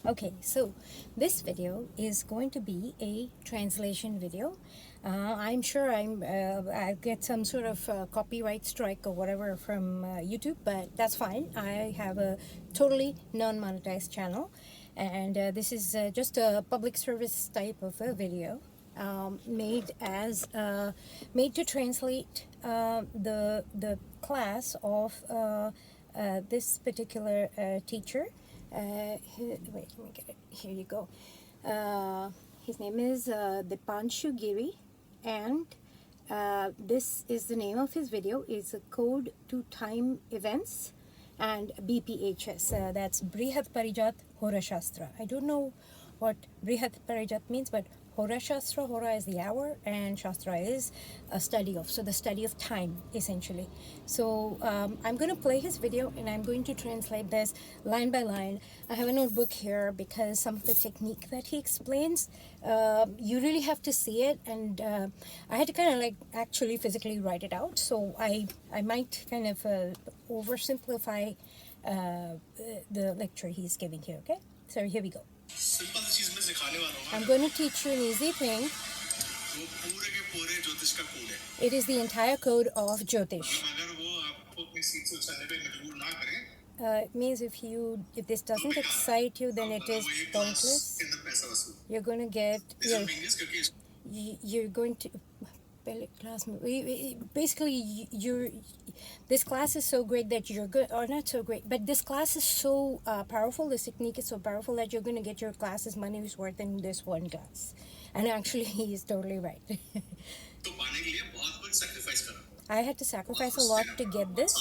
Okay, so this video is going to be a translation video. I'm sure I get some sort of copyright strike or whatever from YouTube, but that's fine. I have a totally non-monetized channel, and this is just a public service type of a video made to translate the class of this particular teacher. Wait, let me get it. Here you go. His name is Dipanshu Giri, and this is the name of his video. It's a code to time events and BPHS. That's Brihat Parijat Hora Shastra. I don't know what Brihat Parijat means, but Hora Shastra, Hora is the hour, and Shastra is a study of, so the study of time, essentially. So I'm going to play his video, and I'm going to translate this line by line. I have a notebook here because some of the technique that he explains, you really have to see it, and I had to kind of like actually physically write it out, so I might kind of oversimplify the lecture he's giving here, okay? So here we go. I'm going to teach you an easy thing. It is the entire code of Jyotish. It means if this doesn't excite you, then it is pointless. You're going to get you're going to class. Basically, this class is so great that you're good, or not so great, but this class is so powerful. This technique is so powerful that you're going to get your classes money's worth in this one class. And actually, he is totally right. I had to sacrifice a lot to get this.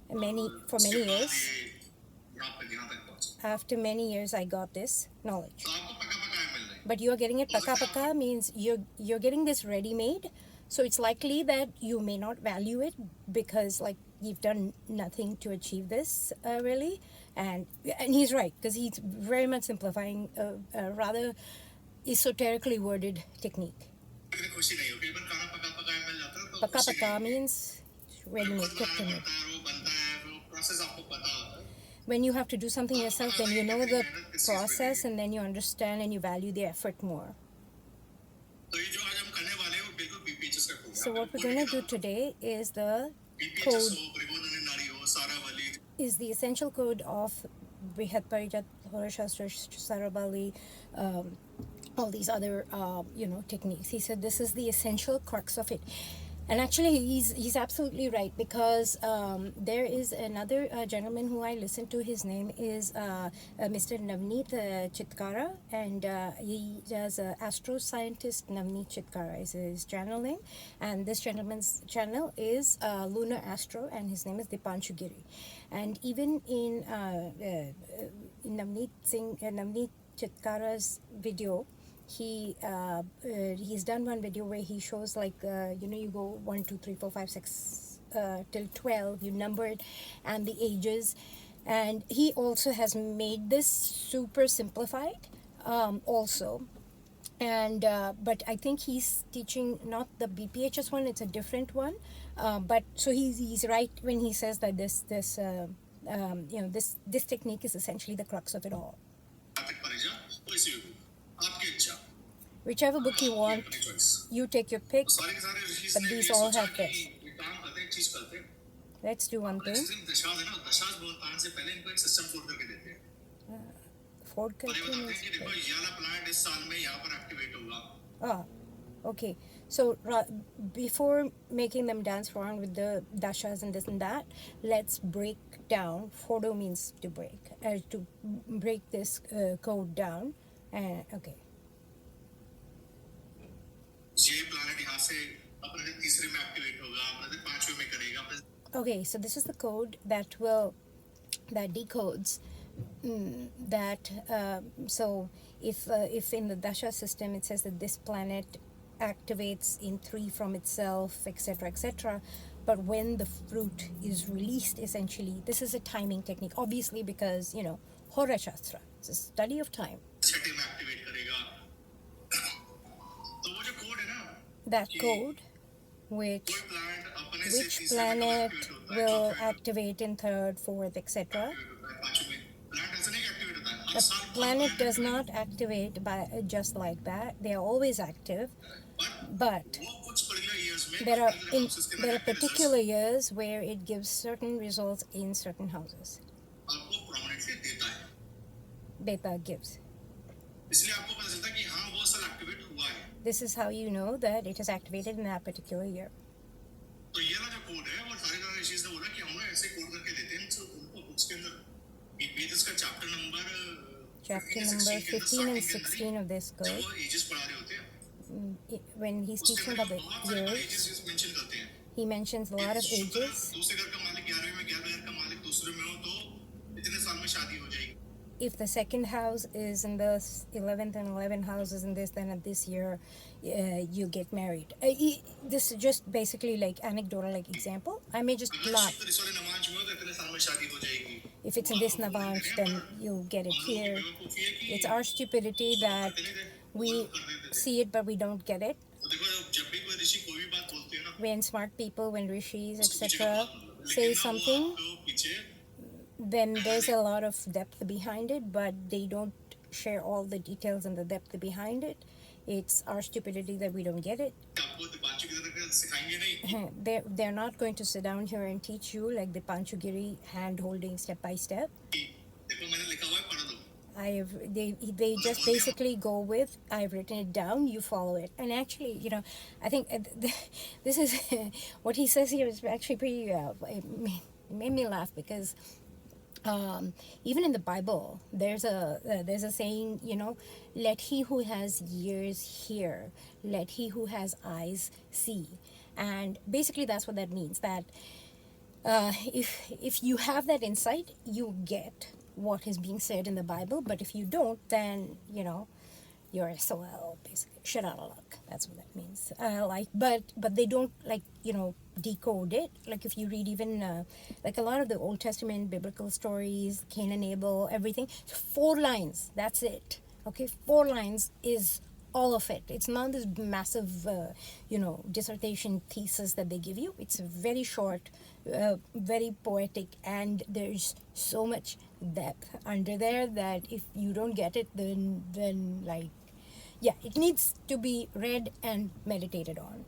For many years. After many years, I got this knowledge. But you're getting it paka paka means you're getting this ready made, so it's likely that you may not value it because like you've done nothing to achieve this really, and he's right because he's very much simplifying a rather esoterically worded technique. Paka paka means ready made, cooked made. When you have to do something yourself, then you know the process and then you understand and you value the effort more. So what we're going to do today is the code, is the essential code of Brihat Parijat, Hora Shastra, Sarabali, all these other techniques. He said this is the essential crux of it. And actually, he's absolutely right because there is another gentleman who I listen to. His name is Mr. Navneet Chitkara, and he does astroscientist Navneet Chitkara is his channel name, and this gentleman's channel is Lunar Astro, and his name is Dipanshu Giri. And even in Navneet Chitkara's video, he's done one video where he shows like you go 1 2 3 4 5 6 till 12, you number it and the ages, and he also has made this super simplified also, and but I think he's teaching not the BPHS one, it's a different one, but so he's right when he says that this technique is essentially the crux of it all. Whichever book you want, you take your pick, but these all have this. Let's do one thing. Ford okay. So before making them dance around with the dashas and this and that, let's break down. Fordo means to break this code down. Okay. Okay, so this is the code that decodes that. So if in the dasha system it says that this planet activates in 3 from itself, etc., etc., but when the fruit is released, essentially, this is a timing technique, obviously, because Hora Shastra, it's a study of time. That code, which planet will activate in 3rd, 4th, etc. A planet does not activate by just like that. They are always active, but there are there are particular years where it gives certain results in certain houses. Beta gives. This is how you know that it is activated in that particular year. Chapter number 15 and 16 of this code, when he's teaching about the years, he mentions a lot of ages. If the second house is in the 11th and 11th houses in this, then at this year you get married. This is just basically like anecdotal, like example. I may just not. If it's in this Navansh, then you'll get it here. It's our stupidity that we see it but we don't get it. When smart people, when rishis, etc., say something, then there's a lot of depth behind it, but they don't share all the details and the depth behind it. It's our stupidity that we don't get it. They're not going to sit down here and teach you like the Panchugiri hand holding step by step. They just basically go with, I've written it down, you follow it. And actually, you know, I think this is what he says here is actually pretty, it made me laugh because even in the Bible, there's a saying, you know, let he who has ears hear, let he who has eyes see. And basically that's what that means, that if you have that insight, you get what is being said in the Bible, but if you don't, then, you know, you're SOL, basically, shit out of luck. That's what that means. But they don't, like, you know, decode it. Like if you read even like a lot of the Old Testament biblical stories, Cain and Abel, everything, 4 lines, that's it. Okay, 4 lines is all of it. It's not this massive, you know, dissertation thesis that they give you. It's very short, very poetic, and there's so much depth under there that if you don't get it, then like, yeah, it needs to be read and meditated on.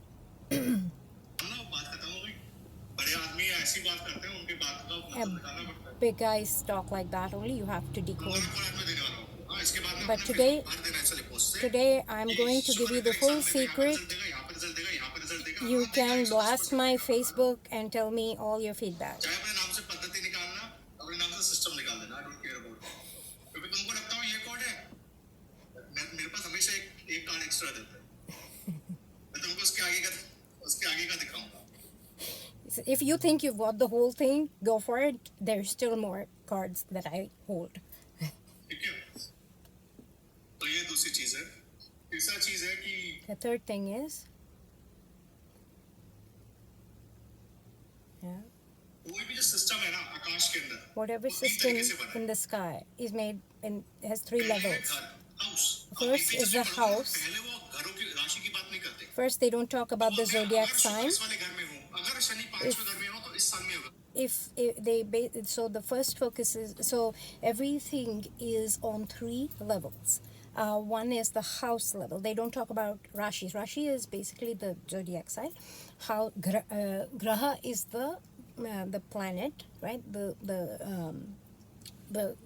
Big guys talk like that only. You have to decode. But today I'm going to give you the full secret. You can blast my Facebook and tell me all your feedback. If you think you've got the whole thing, go for it. There's still more cards that I hold. The third thing is, yeah, whatever system in the sky is made and has 3 levels. First is the house. First, they don't talk about the zodiac sign. So the first focus is, so everything is on 3 levels. One is the house level. They don't talk about Rashis. Rashi is basically the zodiac sign. How Graha is the planet, right? The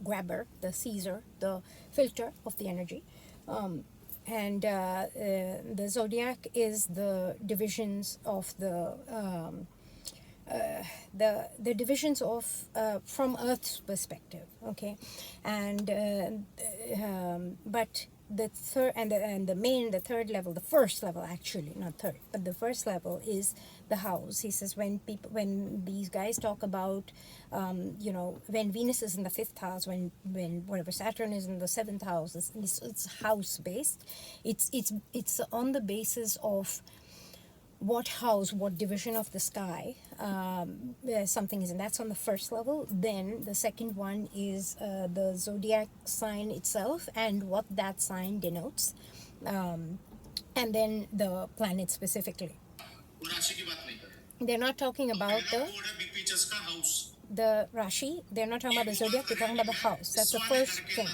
grabber, the seizer, the filter of the energy. And the zodiac is the divisions of the divisions of from Earth's perspective, okay, and but the third and the third level, the first level actually, not third, but the first level is the house. He says when these guys talk about you know, when Venus is in the 5th house, when whatever Saturn is in the 7th house, it's house based. It's on the basis of what house, what division of the sky something is in. That's on the first level. Then the second one is the zodiac sign itself and what that sign denotes, and then the planet specifically. They're not talking about the Rashi. They're not talking about the zodiac. They're talking about the house. That's the first thing.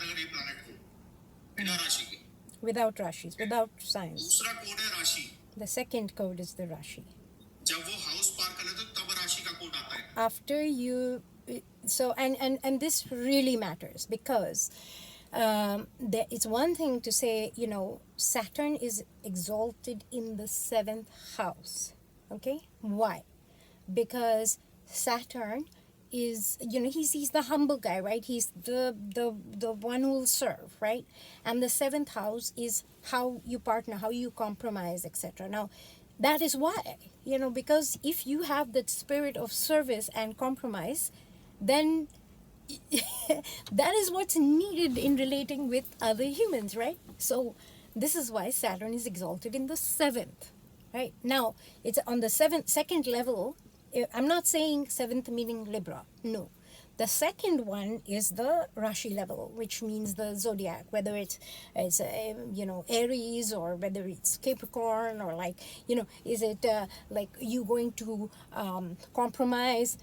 बिना राशि के. Without rashis, without signs. दूसरा code है राशि. The second code is the rashi. जब वो house पार कर लेते तब राशि का कोड आता है. After you, so and this really matters because it's one thing to say, you know, Saturn is exalted in the seventh house. Okay, why? Because Saturn is, you know, he's the humble guy, right? He's the one who will serve, right? And the seventh house is how you partner, how you compromise, etc. Now, that is why, you know, because if you have that spirit of service and compromise, then that is what's needed in relating with other humans, right? So this is why Saturn is exalted in the seventh, right? Now, it's on the second level. I'm not saying seventh meaning Libra, no. The second one is the Rashi level, which means the zodiac, whether it's you know, Aries, or whether it's Capricorn, or like, you know, is it like you going to compromise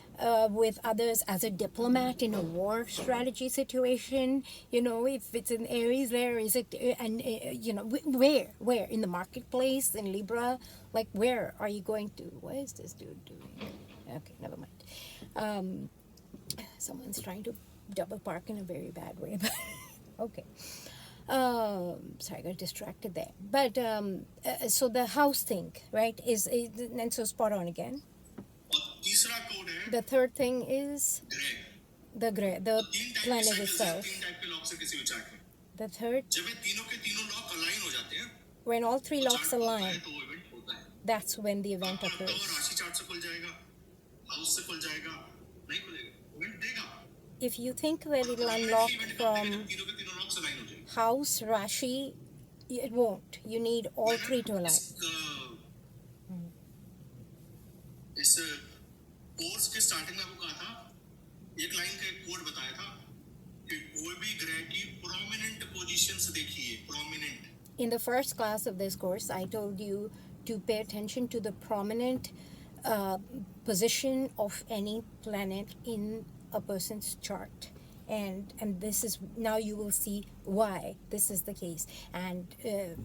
with others as a diplomat in a war strategy situation? You know, if it's in Aries, there is it, and you know, where in the marketplace in Libra, like where are you going to? What is this dude doing? Okay, never mind. Someone's trying to double park in a very bad way. Okay. Sorry, I got distracted there. But so the house thing, right, is and so spot on again. The third thing is the planet itself. The third, when all three locks align, that's when the event occurs. If you think that it'll unlock from house, Rashi, it won't. You need all three to align. इस course के starting में आपको कहा था, एक line का एक code बताया था कि कोई भी ग्रह की प्रोमिनेंट पोजीशंस देखिए, prominent. In the first class of this course, I told you to pay attention to the prominent position of any planet in a person's chart, and this is, now you will see why this is the case. And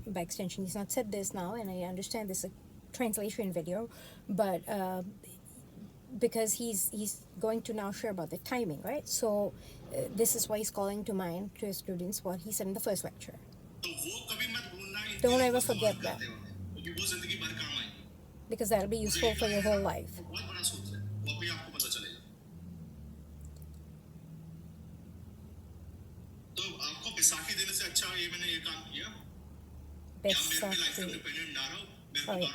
by extension, he's not said this now, and I understand this is a translation video, but because he's going to now share about the timing, right? So this is why he's calling to mind to his students what he said in the first lecture. Don't ever forget that, because that'll be useful for your whole life. Oh, yeah.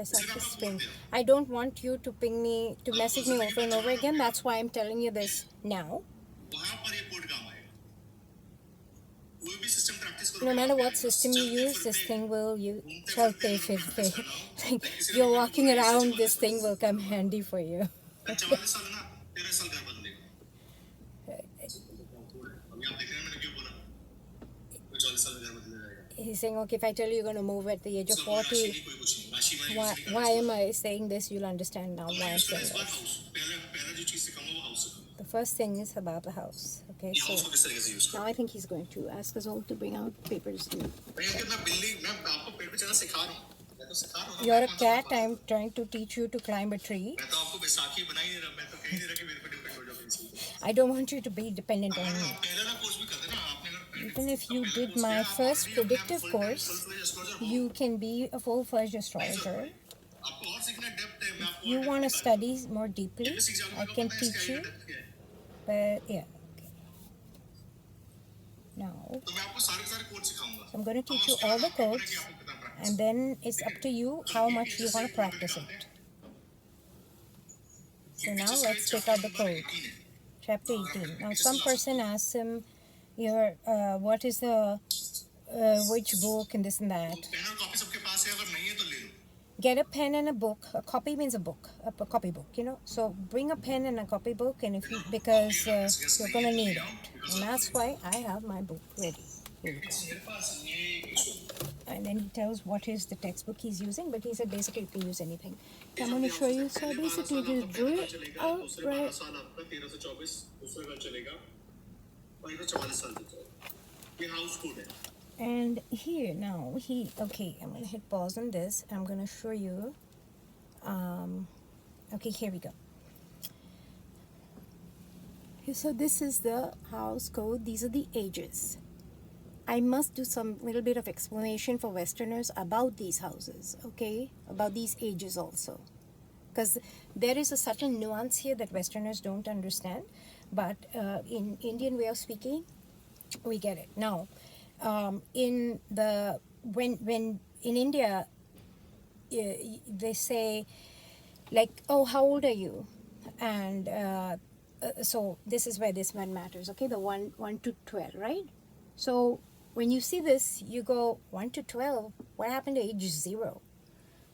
Spring. I don't want you to ping me, to message me over and over again. That's why I'm telling you this now. No matter what system you use, this thing will like you're walking around, this thing will come handy for you. He's saying, okay, if I tell you you're going to move at the age of 40, why am I saying this? You'll understand now why I'm saying this. The first thing is about the house. Okay, so now I think he's going to ask us all to bring out papers. You're a cat, I'm trying to teach you to climb a tree. I don't want you to be dependent on me. Even if you did my first predictive course, you can be a full-fledged astrologer. If you want to study more deeply, I can teach you. But yeah, okay. Now, I'm going to teach you all the codes, and then it's up to you how much you want to practice it. So now let's take out the code. Chapter 18. Now some person asks him, what is the which book and this and that. Get a pen and a book. A copy means a book, a copy book, you know. So bring a pen and a copy book, and if you, because you're gonna need it, and that's why I have my book ready. Here we go. And then he tells what is the textbook he's using, but he said basically you can use anything. I'm going to show you. So I basically just drew it out right. ये house code है. And here now okay, I'm gonna hit pause on this. I'm gonna show you. Okay, here we go. So this is the house code. These are the ages. I must do some little bit of explanation for Westerners about these houses, okay? About these ages also. Because there is a certain nuance here that Westerners don't understand. But in Indian way of speaking, we get it. Now, in the when in India, they say like, oh, how old are you? And so this is where this one matters, okay? The 1 to 12, right? So when you see this, you go 1 to 12. What happened to age 0?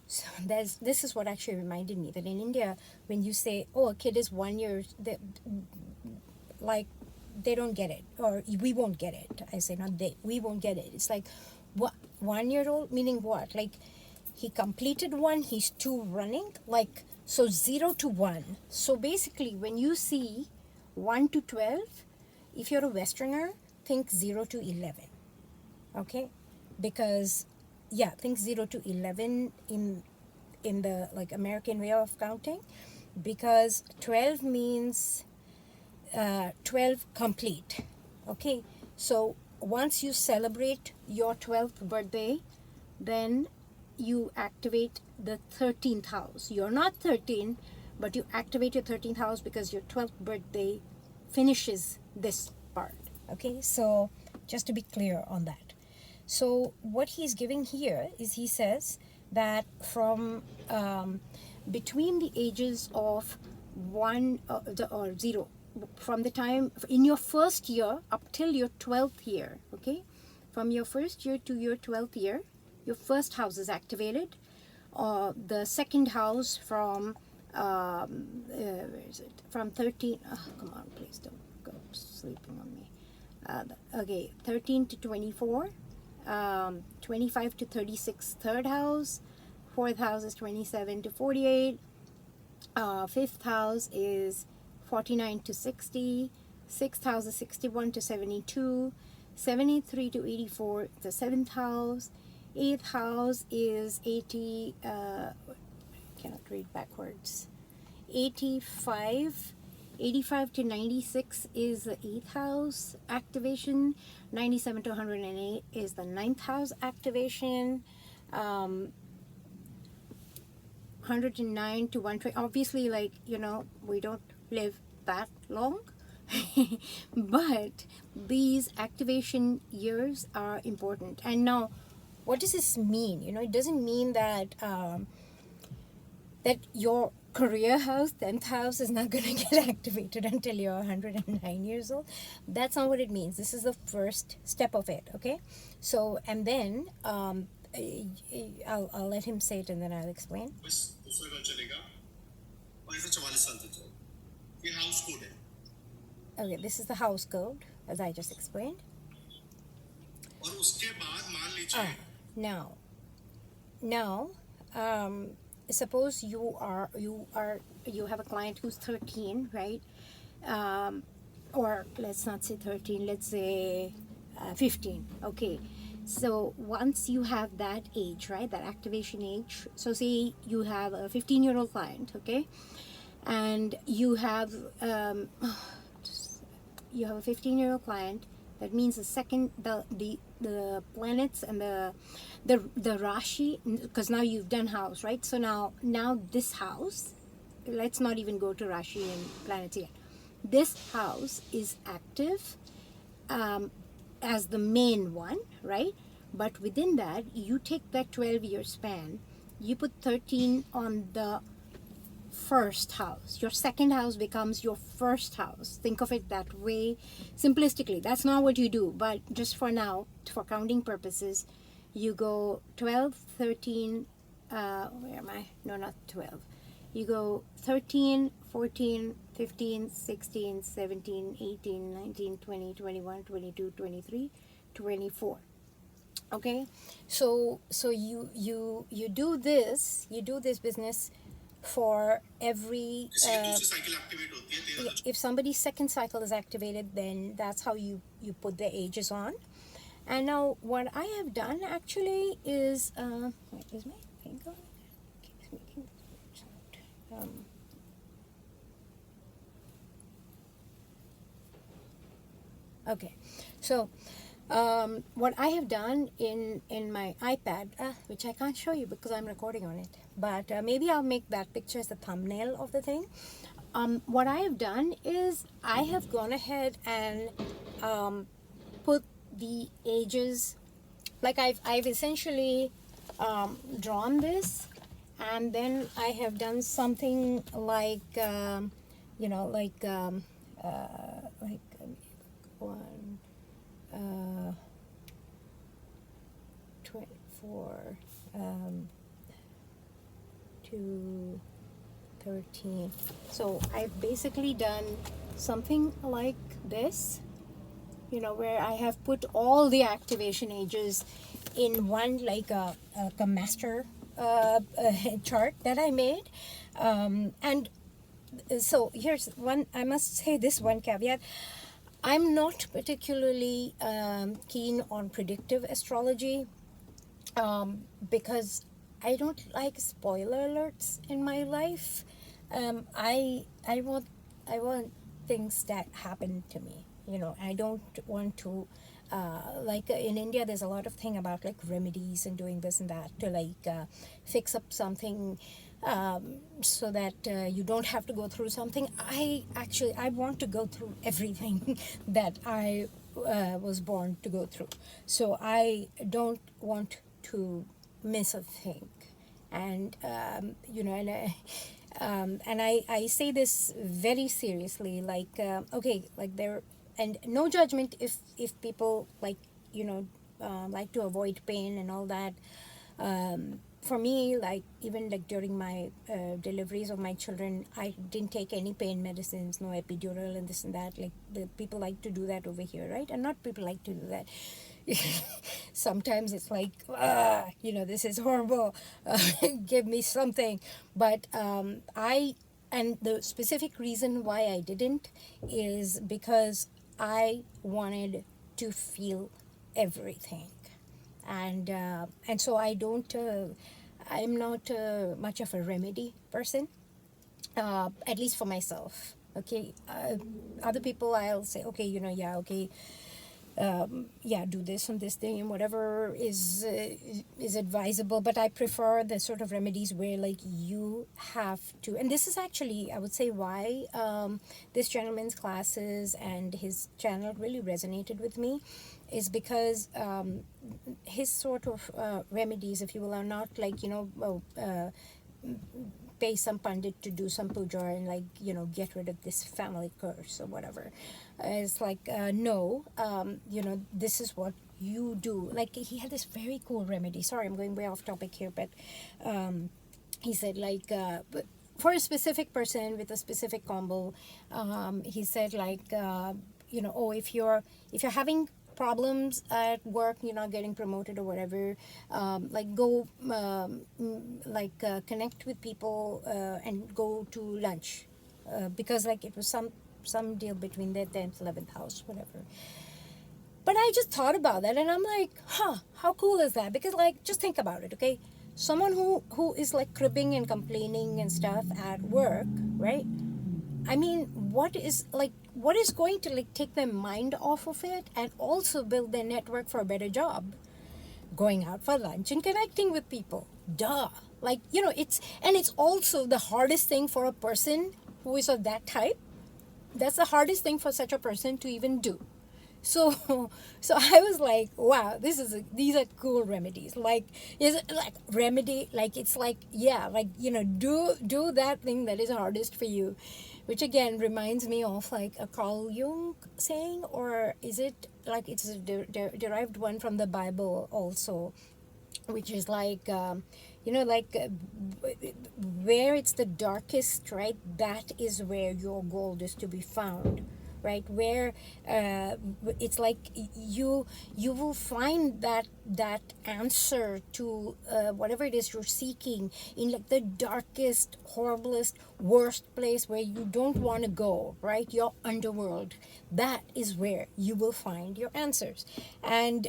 So this is what actually reminded me that in India, when you say, oh, a kid is 1 year, like they don't get it, or we won't get it. I say not they, we won't get it. It's like, what, 1 year old, meaning what? Like he completed 1, he's 2 running, like, so 0 to 1. So basically when you see 1 to 12, if you're a Westerner, think 0 to 11, okay? Because yeah, think 0 to 11 in the like American way of counting, because 12 means 12 complete, okay? So once you celebrate your 12th birthday, then you activate the 13th house. You're not 13, but you activate your 13th house because your 12th birthday finishes this part, okay? So just to be clear on that. So what he's giving here is, he says that from between the ages of 1 or 0, from the time in your first year up till your 12th year, okay? From your first year to your 12th year, your first house is activated. The second house from where is it? From 13. Oh, come on, please don't go sleeping on me. Okay, 13 to 24, 25 to 36, third house. Fourth house is 27 to 48. Fifth house is 49 to 60. Sixth house is 61 to 72. 73 to 84, the seventh house. Eighth house is 80. Cannot read backwards. 85. 85 to 96 is the 8th house activation. 97 to 108 is the 9th house activation. 109 to 120. Obviously, like, we don't live that long. But these activation years are important. And now, what does this mean? It doesn't mean that that your career house, 10th house, is not going to get activated until you're 109 years old. That's not what it means. This is the first step of it, okay? So, and then I'll let him say it and then I'll explain. बस दूसरा कल चलेगा और इसे 44 साल तक चलेगा. ये हाउस कोड है. Okay, this is the house code, as I just explained. और उसके बाद मान लीजिए. Now, suppose you have a client who's 13, right? Or let's not say 13, let's say 15, okay? So once you have that age, right, that activation age, so say you have a 15-year-old client, okay? And you have a 15-year-old client. That means the planets and the Rashi, because now you've done house, right? So now this house, let's not even go to Rashi and planets yet. This house is active as the main one, right? But within that, you take that 12-year span, you put 13 on the first house. Your second house becomes your first house. Think of it that way, simplistically. That's not what you do, but just for now, for counting purposes, you go 12, 13, where am I? No, not 12. You go 13, 14, 15, 16, 17, 18, 19, 20, 21, 22, 23, 24. Okay? So you do this business for every किसी की दूसरी cycle activate होती है 13 if somebody's second cycle is activated, then that's how you put the ages on. And now what I have done actually is wait, is my finger keeps making this sound. Okay, so what I have done in my iPad, which I can't show you because I'm recording on it, but maybe I'll make that picture as the thumbnail of the thing. What I have done is I have gone ahead and put the ages, like I've essentially drawn this, and then I have done something like like one 24 to 13. So I've basically done something like this, where I have put all the activation ages in one, like a master chart that I made. And so here's one, I must say this one caveat. I'm not particularly keen on predictive astrology because I don't like spoiler alerts in my life. I want things that happen to me. I don't want to like in India. There's a lot of thing about like remedies and doing this and that to like fix up something so that you don't have to go through something. I want to go through everything that I was born to go through. So I don't want to miss a thing. And I say this very seriously, like okay, like there, and no judgment if people like like to avoid pain and all that. For me, like even like during my deliveries of my children, I didn't take any pain medicines, no epidural and this and that. Like the people like to do that over here, right? And not people like to do that. Sometimes it's like, this is horrible. Give me something. But and the specific reason why I didn't is because I wanted to feel everything. And so I don't, I'm not much of a remedy person, at least for myself. Okay. Other people, I'll say, okay, yeah, okay, yeah, do this on this day and whatever is advisable. But I prefer the sort of remedies where like you have to, and this is actually, I would say, why this gentleman's classes and his channel really resonated with me, is because his sort of remedies, if you will, are not like pay some pandit to do some puja and like get rid of this family curse or whatever. It's like no, this is what you do. Like he had this very cool remedy. Sorry, I'm going way off topic here, but he said like but for a specific person with a specific combo, he said like oh, if you're having problems at work, you're not getting promoted or whatever, like go connect with people and go to lunch, because like it was some deal between their 10th 11th house, whatever. But I just thought about that and I'm like, how cool is that? Because like, just think about it, okay? Someone who is like cribbing and complaining and stuff at work, right? I mean, what is going to like take their mind off of it and also build their network for a better job? Going out for lunch and connecting with people. Duh. Like, it's also the hardest thing for a person who is of that type. That's the hardest thing for such a person to even do. So so I was like, wow, these are cool remedies. Like, is it like remedy, like it's like, yeah, like do that thing that is hardest for you, which again reminds me of like a Carl Jung saying, or is it like it's a derived one from the Bible also, which is like where it's the darkest, right, that is where your gold is to be found. right? Where it's like you will find that answer to whatever it is you're seeking in like the darkest, horriblest, worst place where you don't want to go, right? Your underworld. That is where you will find your answers, and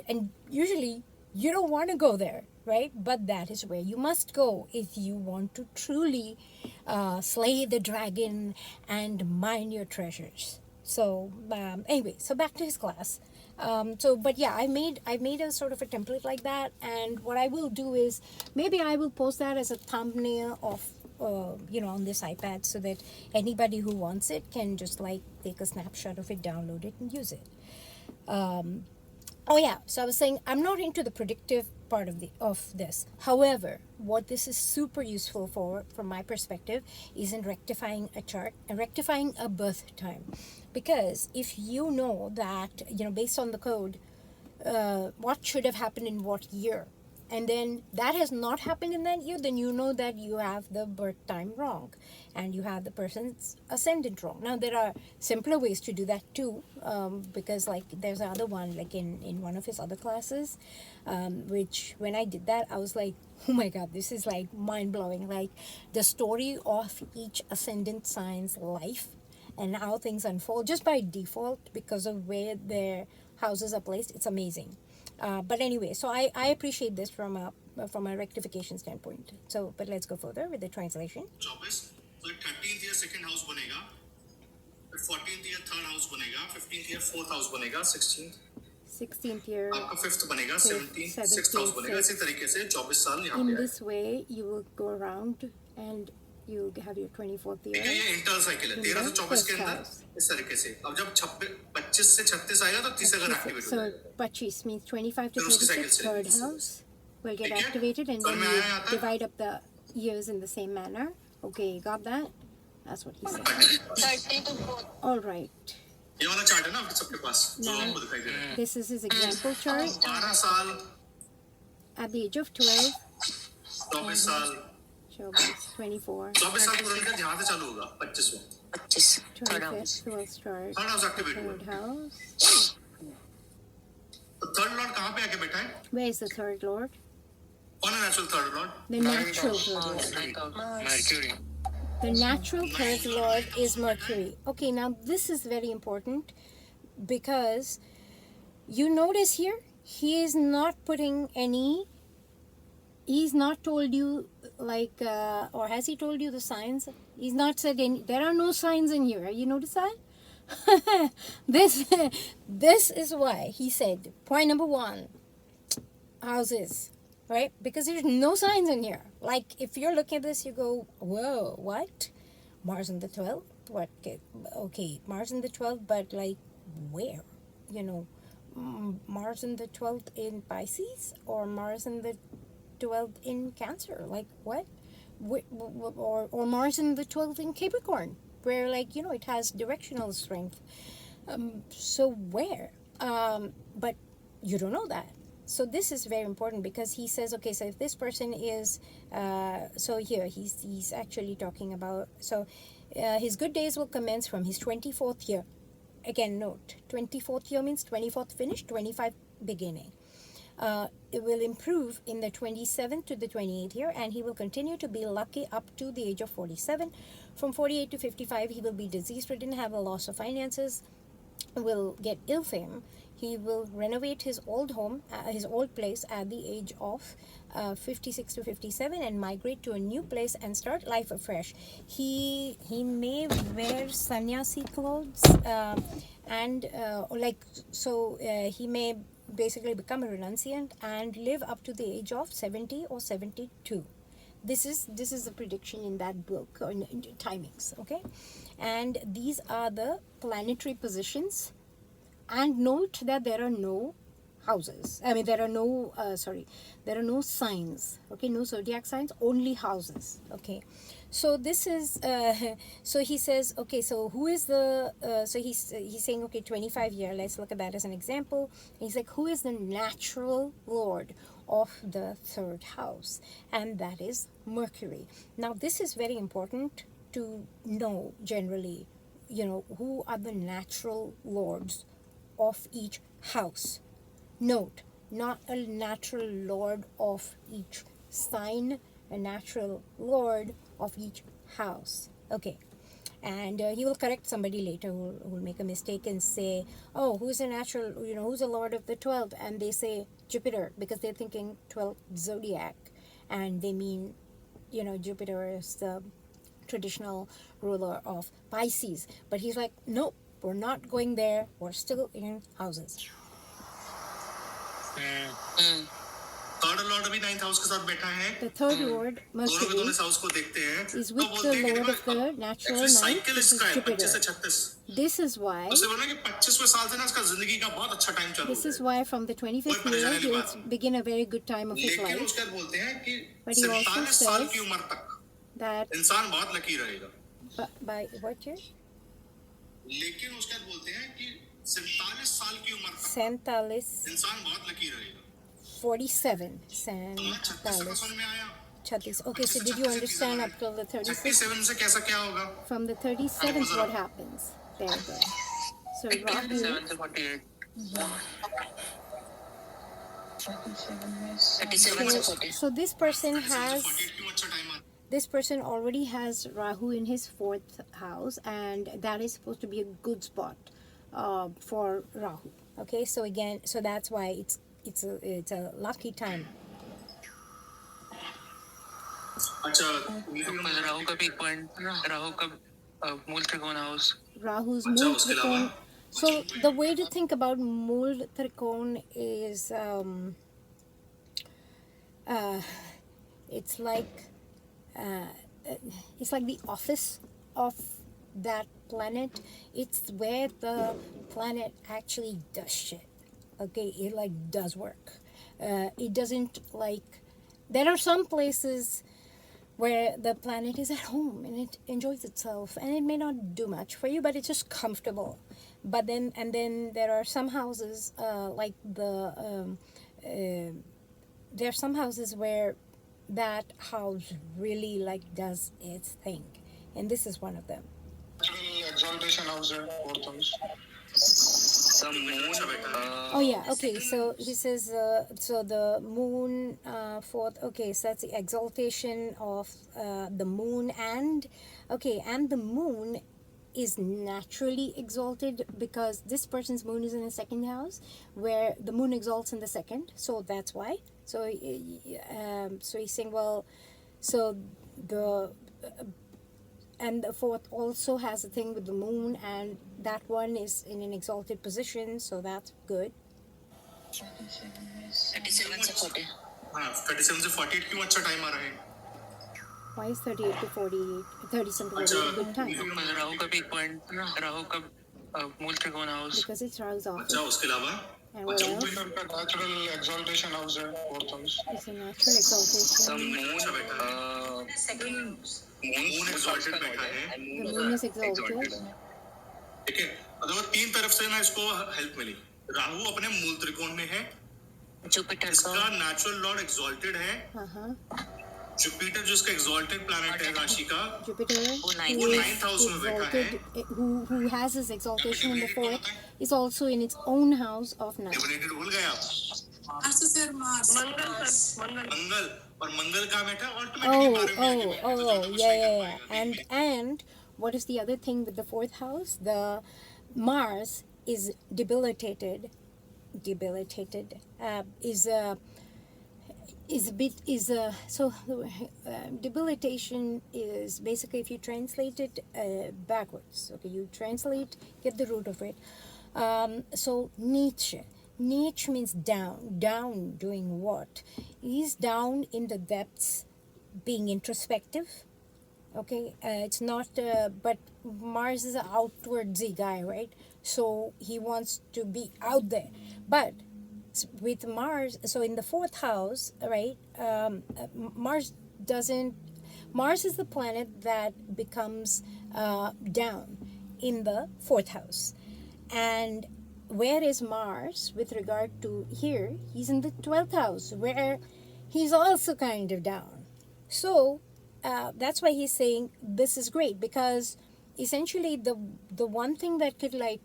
usually you don't want to go there, right? But that is where you must go if you want to truly slay the dragon and mine your treasures. So anyway, so back to his class. But yeah, I made a sort of a template like that, and what I will do is maybe I will post that as a thumbnail of on this iPad, so that anybody who wants it can just like take a snapshot of it, download it, and use it. Oh yeah, so I was saying I'm not into the predictive part of this. However, what this is super useful for, from my perspective, is in rectifying a chart and rectifying a birth time, because if you know that based on the code, what should have happened in what year, and then that has not happened in that year, then you know that you have the birth time wrong and you have the person's ascendant wrong. Now there are simpler ways to do that too, because like there's another one, like in one of his other classes, which when I did that I was like, oh my god, this is like mind-blowing, like the story of each ascendant sign's life and how things unfold just by default because of where their houses are placed. It's amazing. But anyway, so I appreciate this from a rectification standpoint. So, but let's go further with the translation. 24, so 13th year second house बनेगा, 14th year third house बनेगा, 15th year fourth house बनेगा, 16th year आपका fifth बनेगा, 17th 17th, sixth house बनेगा, इसी तरीके से 24 साल यहाँ in पे this way you will go around and you have your 24th ठीक year है, ये इंटर साइकिल है in 13 the से 24 first के अंदर house. इस तरीके से. अब जब 25 से 36 आएगा तो तीसरा घर एक्टिवेट हो So जाएगा. 25 means 25 to फिर उसकी 36, साइकिल third चलेगी. house will get ठीक है? activated, and समझ then में you आया यहाँ तक? divide up the years in the same manner. Okay, you got that? That's what he said. 30 to 40. All right. ये वाला चार्ट है ना आपके सबके पास जो Now, आपको दिखाई दे रहा है. this is his example chart 12 साल, at the age of 12. 24 साल, Showbiz 24. 24 साल पूरा निकल यहाँ से चालू होगा 25वां. 25. Third 25th house. will start third house activate third हुआ. house. तो थर्ड लॉर्ड कहाँ पे आके बैठा है? Where is the third lord? कौन है natural third Lord? The natural third lord. Mercury. The natural third lord is Mercury. Okay, now this is very important because you notice here, he is not putting any, he's not told you like, or has he told you the signs? He's not said any, there are no signs in here. You notice that? This is why he said, point number 1, houses. Right? Because there's no signs in here. Like, if you're looking at this, you go, whoa, what? Mars in the 12th? What? Okay, Mars in the 12th, but like, where? Mars in the 12th in Pisces? Or Mars in the 12th in Cancer? Like, what? Or Mars in the 12th in Capricorn, where, like, it has directional strength. So where? But you don't know that. So this is very important because he says, okay, so if this person is, so here he's actually talking about, so his good days will commence from his 24th year. Again, note, 24th year means 24th finish, 25 beginning. It will improve in the 27th to the 28th year, and he will continue to be lucky up to the age of 47. From 48 to 55, he will be disease-ridden, have a loss of finances, will get ill fame. He will renovate his old home, his old place at the age of 56 to 57 and migrate to a new place and start life afresh. He may wear sannyasi clothes he may basically become a renunciant and live up to the age of 70 or 72. This is the prediction in that book, or in timings, okay? And these are the planetary positions. And note that there are no houses. I mean, there are no signs. Okay, no zodiac signs, only houses. Okay, so this is. So he says, okay, so who is the? So he's saying, okay, 25 year. Let's look at that as an example. He's like, who is the natural lord of the third house? And that is Mercury. Now, this is very important to know generally. who are the natural lords of each house. Note, not a natural lord of each sign, a natural lord of each house. Okay. And he will correct somebody later who will make a mistake and say, oh, who's a natural, who's a lord of the 12th? And they say Jupiter, because they're thinking 12th zodiac. And they mean, Jupiter is the traditional ruler of Pisces. But he's like, nope, we're not going there. We're still in houses. Third Lord भी 9th house के साथ बैठा है. The third lord, दोनों के दोनों Mercury, house को देखते हैं is तो with बोलते the हैं कि lord of देखो the natural actually ninth, cycle which is इसका है 25 से Jupiter. 36. This is why उससे बोला कि 25वें साल से ना इसका जिंदगी का बहुत अच्छा टाइम चालू This हो is जाएगा. why from the 25th कोई year परेशानी he वाली will बात नहीं. begin a very good time of his लेकिन life. उसके बाद बोलते हैं कि But he also 47 साल says की उम्र तक that इंसान बहुत लकी रहेगा. by what year? लेकिन उसके बाद बोलते हैं कि 47 साल की उम्र तक Santalis इंसान बहुत लकी रहेगा. 47. 36 तक Santalis. समझ में आया. 36. Okay, so did you understand up till the 36th? 37 से कैसा क्या होगा? From the 37th, what happens? There you go. So Rahu. 37 to 48. 37 to 40. So this person 37 से has 48 क्यों अच्छा टाइम आता? this person already has Rahu in his 4th house, and that is supposed to be a good spot for Rahu. Okay, so again, so that's why it's a lucky time. अच्छा राहु का भी point, Rahu का मूल त्रिकोण house. Rahu's अच्छा, Mool उसके Trikon. अलावा? So the way to think about Mool Trikon is it's like the office of that planet. It's where the planet actually does shit. Okay, it like does work. It doesn't like. There are some places where the planet is at home and it enjoys itself and it may not do much for you, but it's just comfortable. But then there are some houses there are some houses where that house really like does its thing, and this is one of them. Exaltation house है fourth house. Some moon. Oh yeah, okay, so he says so the moon fourth. Okay, so that's the exaltation of the moon, and the moon is naturally exalted because this person's moon is in the 2nd house, where the moon exalts in the 2nd, so that's why. So so he's saying, well, so the and the 4th also has a thing with the moon, and that one is in an exalted position, so that's good. 37 to 40. हाँ 37 से 48 क्यों अच्छा time आ रहा है? Why is 38 to 48, 37 to 48 a good time? Rahu का भी point, Rahu का मूल त्रिकोण house. Because it's Rahu's office. अच्छा उसके अलावा? And what else? Jupiter का natural exaltation house है fourth house. It's a natural exaltation. Some moon. अच्छा बैठा है. मून एक्सॉल्टेड बैठा है. The moon is exalted. ठीक है. अगर 3 तरफ से ना इसको हेल्प मिली. राहु अपने मूल त्रिकोण में है. जुपिटर इसका का नेचुरल लॉर्ड एक्सॉल्टेड है. जुपिटर जो इसका एक्सॉल्टेड प्लैनेट है राशि का. Jupiter, वो who ninth house is में बैठा exalted, who has his exaltation in the 4th, is also in its own house of 9. डिविनेटेड भूल गए आप. मंगल और मंगल का बैठा automatically Yeah. And what is the other thing with the 4th house? The Mars is debilitated. Debilitation is basically, if you translate it backwards. Okay, you get the root of it. So Nietzsche means down doing what? He's down in the depths, being introspective. Okay, it's not but Mars is an outwardsy guy, right? So he wants to be out there, but with Mars, so in the 4th house, right, Mars is the planet that becomes down in the 4th house. And where is Mars with regard to here? He's in the 12th house, where he's also kind of down. So that's why he's saying this is great, because essentially the one thing that could like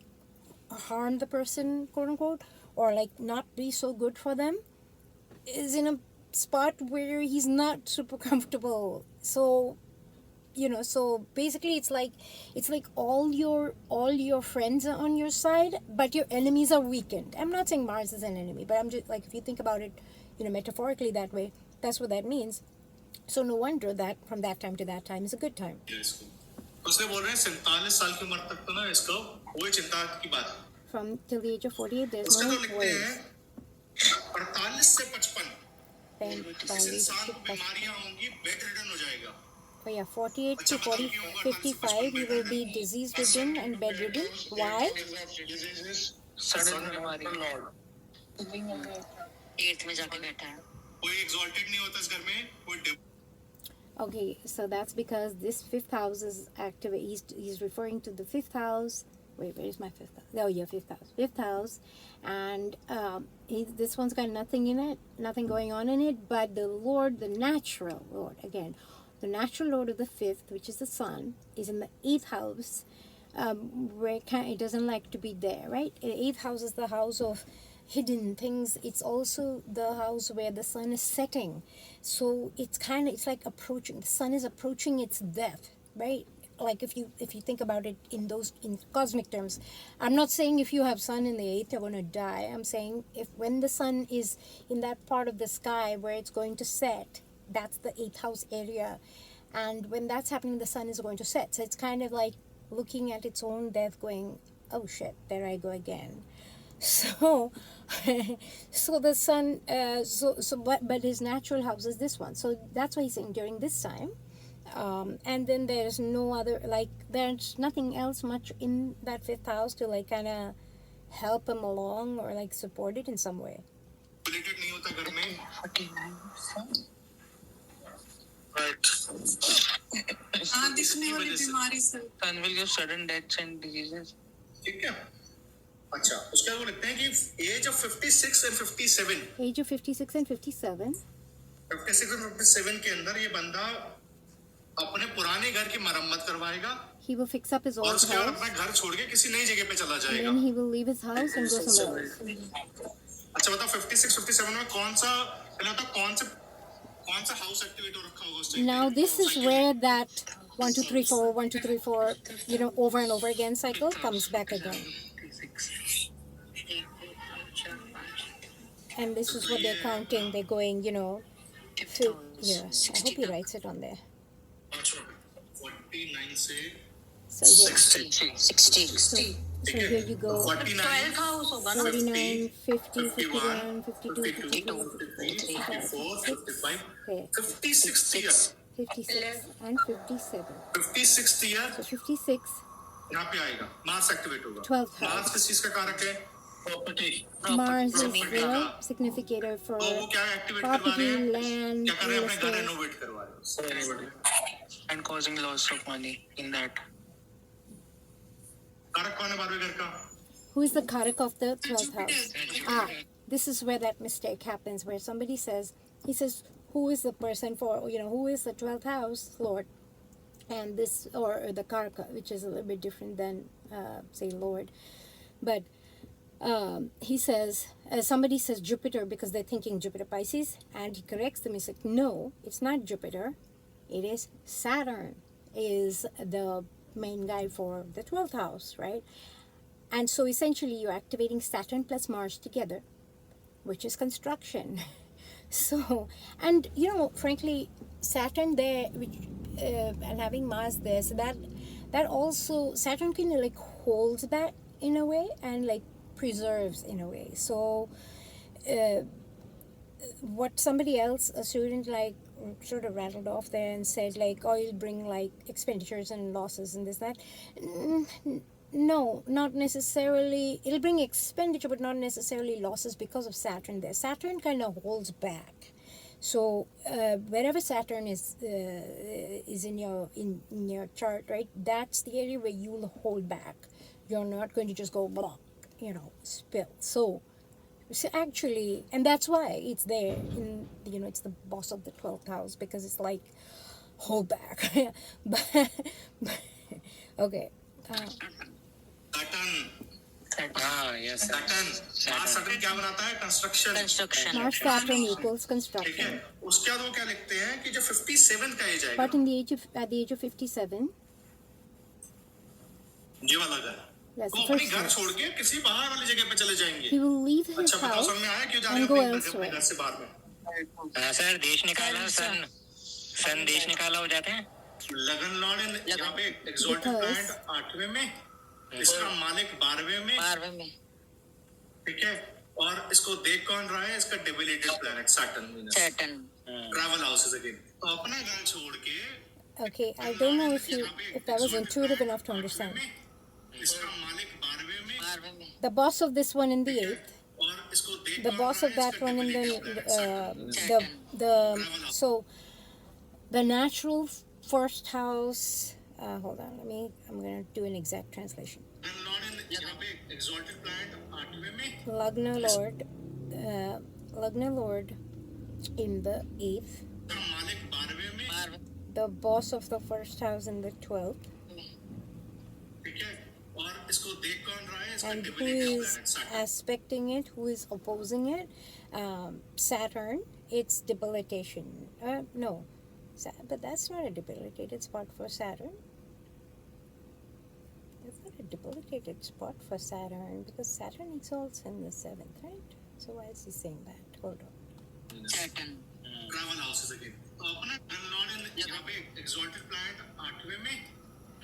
harm the person, quote unquote, or like not be so good for them is in a spot where he's not super comfortable. So so basically it's like all your friends are on your side, but your enemies are weakened. I'm not saying Mars is an enemy, but I'm just like, if you think about it metaphorically that way, that's what that means. So no wonder that from that time to that time is a good time. इसको उसने बोल रहे हैं 47 साल की उम्र तक तो ना इसको कोई चिंता की बात नहीं। From till the age of 48 there's उसका no तो लिखते worries. हैं 48 से 55 इस 45 इंसान to को बीमारियां होंगी, बेड रिडन हो जाएगा। 48 to 55 you will be disease ridden and bedridden. Why? Sudden बीमारी एट्थ में जाके बैठा है कोई exalted नहीं होता इस घर में, कोई Okay, so that's because this fifth house is active. He's referring to the fifth house. Wait, where is my fifth house? Oh, yeah, fifth house. Fifth house. And this one's got nothing in it, nothing going on in it, but the Lord, the natural Lord, again, the natural Lord of the fifth, which is the sun, is in the eighth house, where it doesn't like to be there, right? The eighth house is the house of hidden things. It's also the house where the sun is setting. So it's like approaching, the sun is approaching its death, right? Like if you think about it in cosmic terms. I'm not saying if you have sun in the eighth you're going to die. I'm saying when the sun is in that part of the sky where it's going to set, that's the eighth house area, and when that's happening the sun is going to set. So it's kind of like looking at its own death, going, oh shit, there I go again. So so the sun but his natural house is this one. So that's why he's saying during this time. And then there's no other, like there's nothing else much in that fifth house to like kind of help him along or like support it in some way. नहीं होता घर में। 49 हाँ दिखने वाली बीमारी से sun will give sudden deaths and diseases. ठीक है। अच्छा, उसके बाद वो लिखते हैं कि age of 56 and 57 Age of 56 and 57 56 और 57 के अंदर ये बंदा अपने पुराने घर की मरम्मत करवाएगा he will fix up his और old उसके बाद house, अपना घर छोड़ के किसी नई जगह पे चला and जाएगा। then he will leave his house and go somewhere else. अच्छा बताओ 56 57 में कौन सा पहले बताओ कौन सा हाउस एक्टिवेट हो रखा होगा उस time. Now this is where that 1 2 3 4 1 2 3 4 over and over again cycle comes back again. And this is what they're counting. They're going, to, I hope he writes it on there. 49 से So here, 60 so here you go. 49 12th house होगा ना 49, 50, 51, 51, 52, 53, 54 55 okay, 56th year 56 and 57. 56th year So 56, यहाँ पे आएगा, Mars activate होगा। 12th house. Mars किस चीज का कारक है? Mars is Property the का। significator for तो वो क्या एक्टिवेट करवा property, रहे हैं? land, क्या कर रहे हैं? real अपने घर estate. रेनोवेट करवा रहे हैं। And causing loss of money in that. कारक कौन है 12वें घर का? Who is the Karak of the 12th house? This is where that mistake happens, where somebody says, who is the person for, who is the 12th house Lord? And this, or the Karaka, which is a little bit different than, say, Lord. But he says, somebody says Jupiter because they're thinking Jupiter Pisces, and he corrects them. He's like, no, it's not Jupiter. It is Saturn is the main guy for the 12th house, right? And so essentially you're activating Saturn plus Mars together, which is construction. So, and frankly, Saturn there, which and having Mars there, so that also, Saturn kind of like holds back in a way and like preserves in a way. So what somebody else, a student, like sort of rattled off there and said like, oh, it'll bring like expenditures and losses and this, that. No, not necessarily. It'll bring expenditure, but not necessarily losses because of Saturn there. Saturn kind of holds back. So wherever Saturn is in your chart, right? That's the area where you'll hold back. You're not going to just go blah, spill. So actually, and that's why it's there in it's the boss of the 12th house, because it's like hold back. Okay. Saturn. हाँ yes Saturn. Mars Saturn क्या बनाता है? Construction. Mars Saturn equals ठीक है. construction. उसके बाद वो क्या लिखते हैं कि जब 57 का एज आएगा But at the age of 57, ये वाला घर that's वो the अपने first घर house. छोड़ के किसी बाहर वाली जगह पे चले जाएंगे. He will leave his अच्छा बताओ house समझ में आया क्यों जा रहे and हैं go अपने elsewhere. घर से बाहर में? हाँ सर देश निकाला सन देश निकाला हो जाते हैं लगन लॉर्ड यहाँ पे एक्सॉल्टेड Because- प्लैनेट 8वें में, इसका मालिक 12वें में, ठीक है. और इसको देख कौन रहा है? इसका debilitated planet Saturn. Travel houses again. तो अपना घर छोड़ के Okay, I don't know if that was intuitive enough to understand. इसका मालिक 12वें में, The boss of this one in the 8th, और इसको देख the कौन boss रहा of है? that इसका one in debilitated planet the so the natural first house. Hold on, I'm gonna do an exact translation. लगन लॉर्ड यहाँ पे एक्सॉल्टेड प्लैनेट 8वें में, Lagna Lord in the 8th, इसका मालिक 12वें में, the boss of the first house in the 12th, ठीक है. और इसको देख कौन रहा है? इसका and who debilitated is planet Saturn. aspecting it, who is opposing it? Saturn. It's debilitation. No, but that's not a debilitated spot for Saturn. That's not a debilitated spot for Saturn because Saturn exalts in the 7th, right? So why is he saying that? Hold on. Travel houses again. तो अपना लगन Lord यहाँ पे exalted planet 8वें में,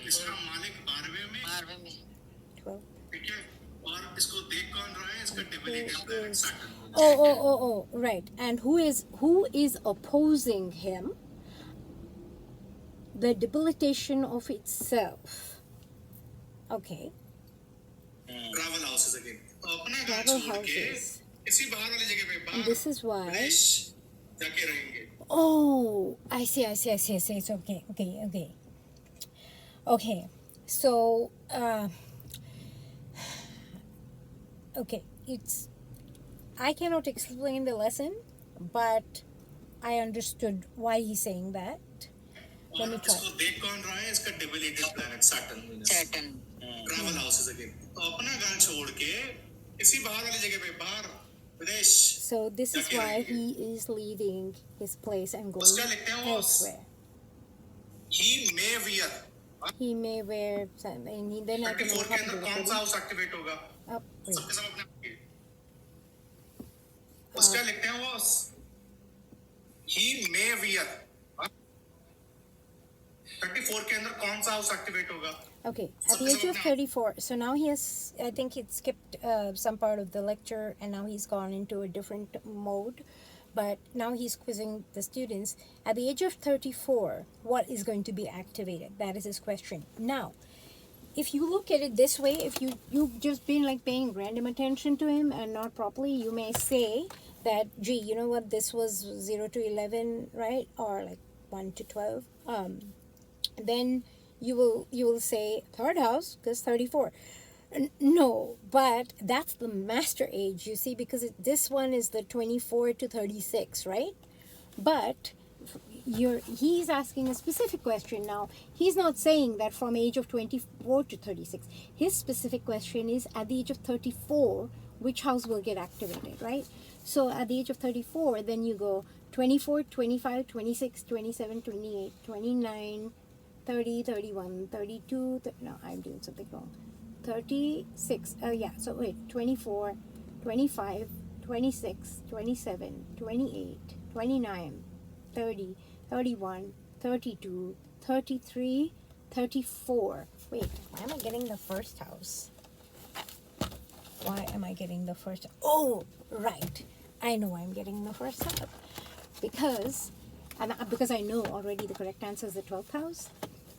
इसका मालिक 12वें में, 12. ठीक है. और इसको देख कौन रहा है? इसका debilitated planet Saturn. Oh, right. And who is opposing him? The debilitation of itself. Okay. Travel houses again. तो अपना घर Travel छोड़ के houses. किसी बाहर वाली जगह पे And this is why. विदेश जाके रहेंगे. Oh, I see. It's okay. Okay. So, okay. I cannot explain the lesson, but I understood why he's saying that. Let और me try. इसको देख कौन रहा है? इसका debilitated planet Saturn. Travel houses again. तो अपना घर छोड़ के किसी बाहर वाली जगह पे विदेश. So this is why he is leaving his place and going उसका लिखते हैं वो elsewhere. He may wear. He may wear some, and then I can 34 know के how to अंदर do कौन सा it. हाउस एक्टिवेट होगा? Up, wait. सबके सब अपने आप के. उसका लिखते हैं वो ही मे वियर. 34 के अंदर कौन सा हाउस एक्टिवेट होगा? Okay, at the age of 34, so now he has, I think he skipped some part of the lecture and now he's gone into a different mode, but now he's quizzing the students. At the age of 34, what is going to be activated? That is his question. Now, if you look at it this way, if you've just been like paying random attention to him and not properly, you may say that, gee, you know what, this was 0 to 11, right? Or like 1 to 12. Then you will say third house because 34. No, but that's the master age, you see, because this one is the 24 to 36, right? But he's asking a specific question now. He's not saying that from age of 24 to 36. His specific question is at the age of 34, which house will get activated, right? So at the age of 34, then you go 24, 25, 26, 27, 28, 29, 30, 31, 32, no, I'm doing something wrong. 36, so wait, 24, 25, 26, 27, 28, 29, 30, 31, 32, 33, 34. Wait, why am I getting the first house? Oh, right. I know I'm getting the first house. Because I know already the correct answer is the 12th house.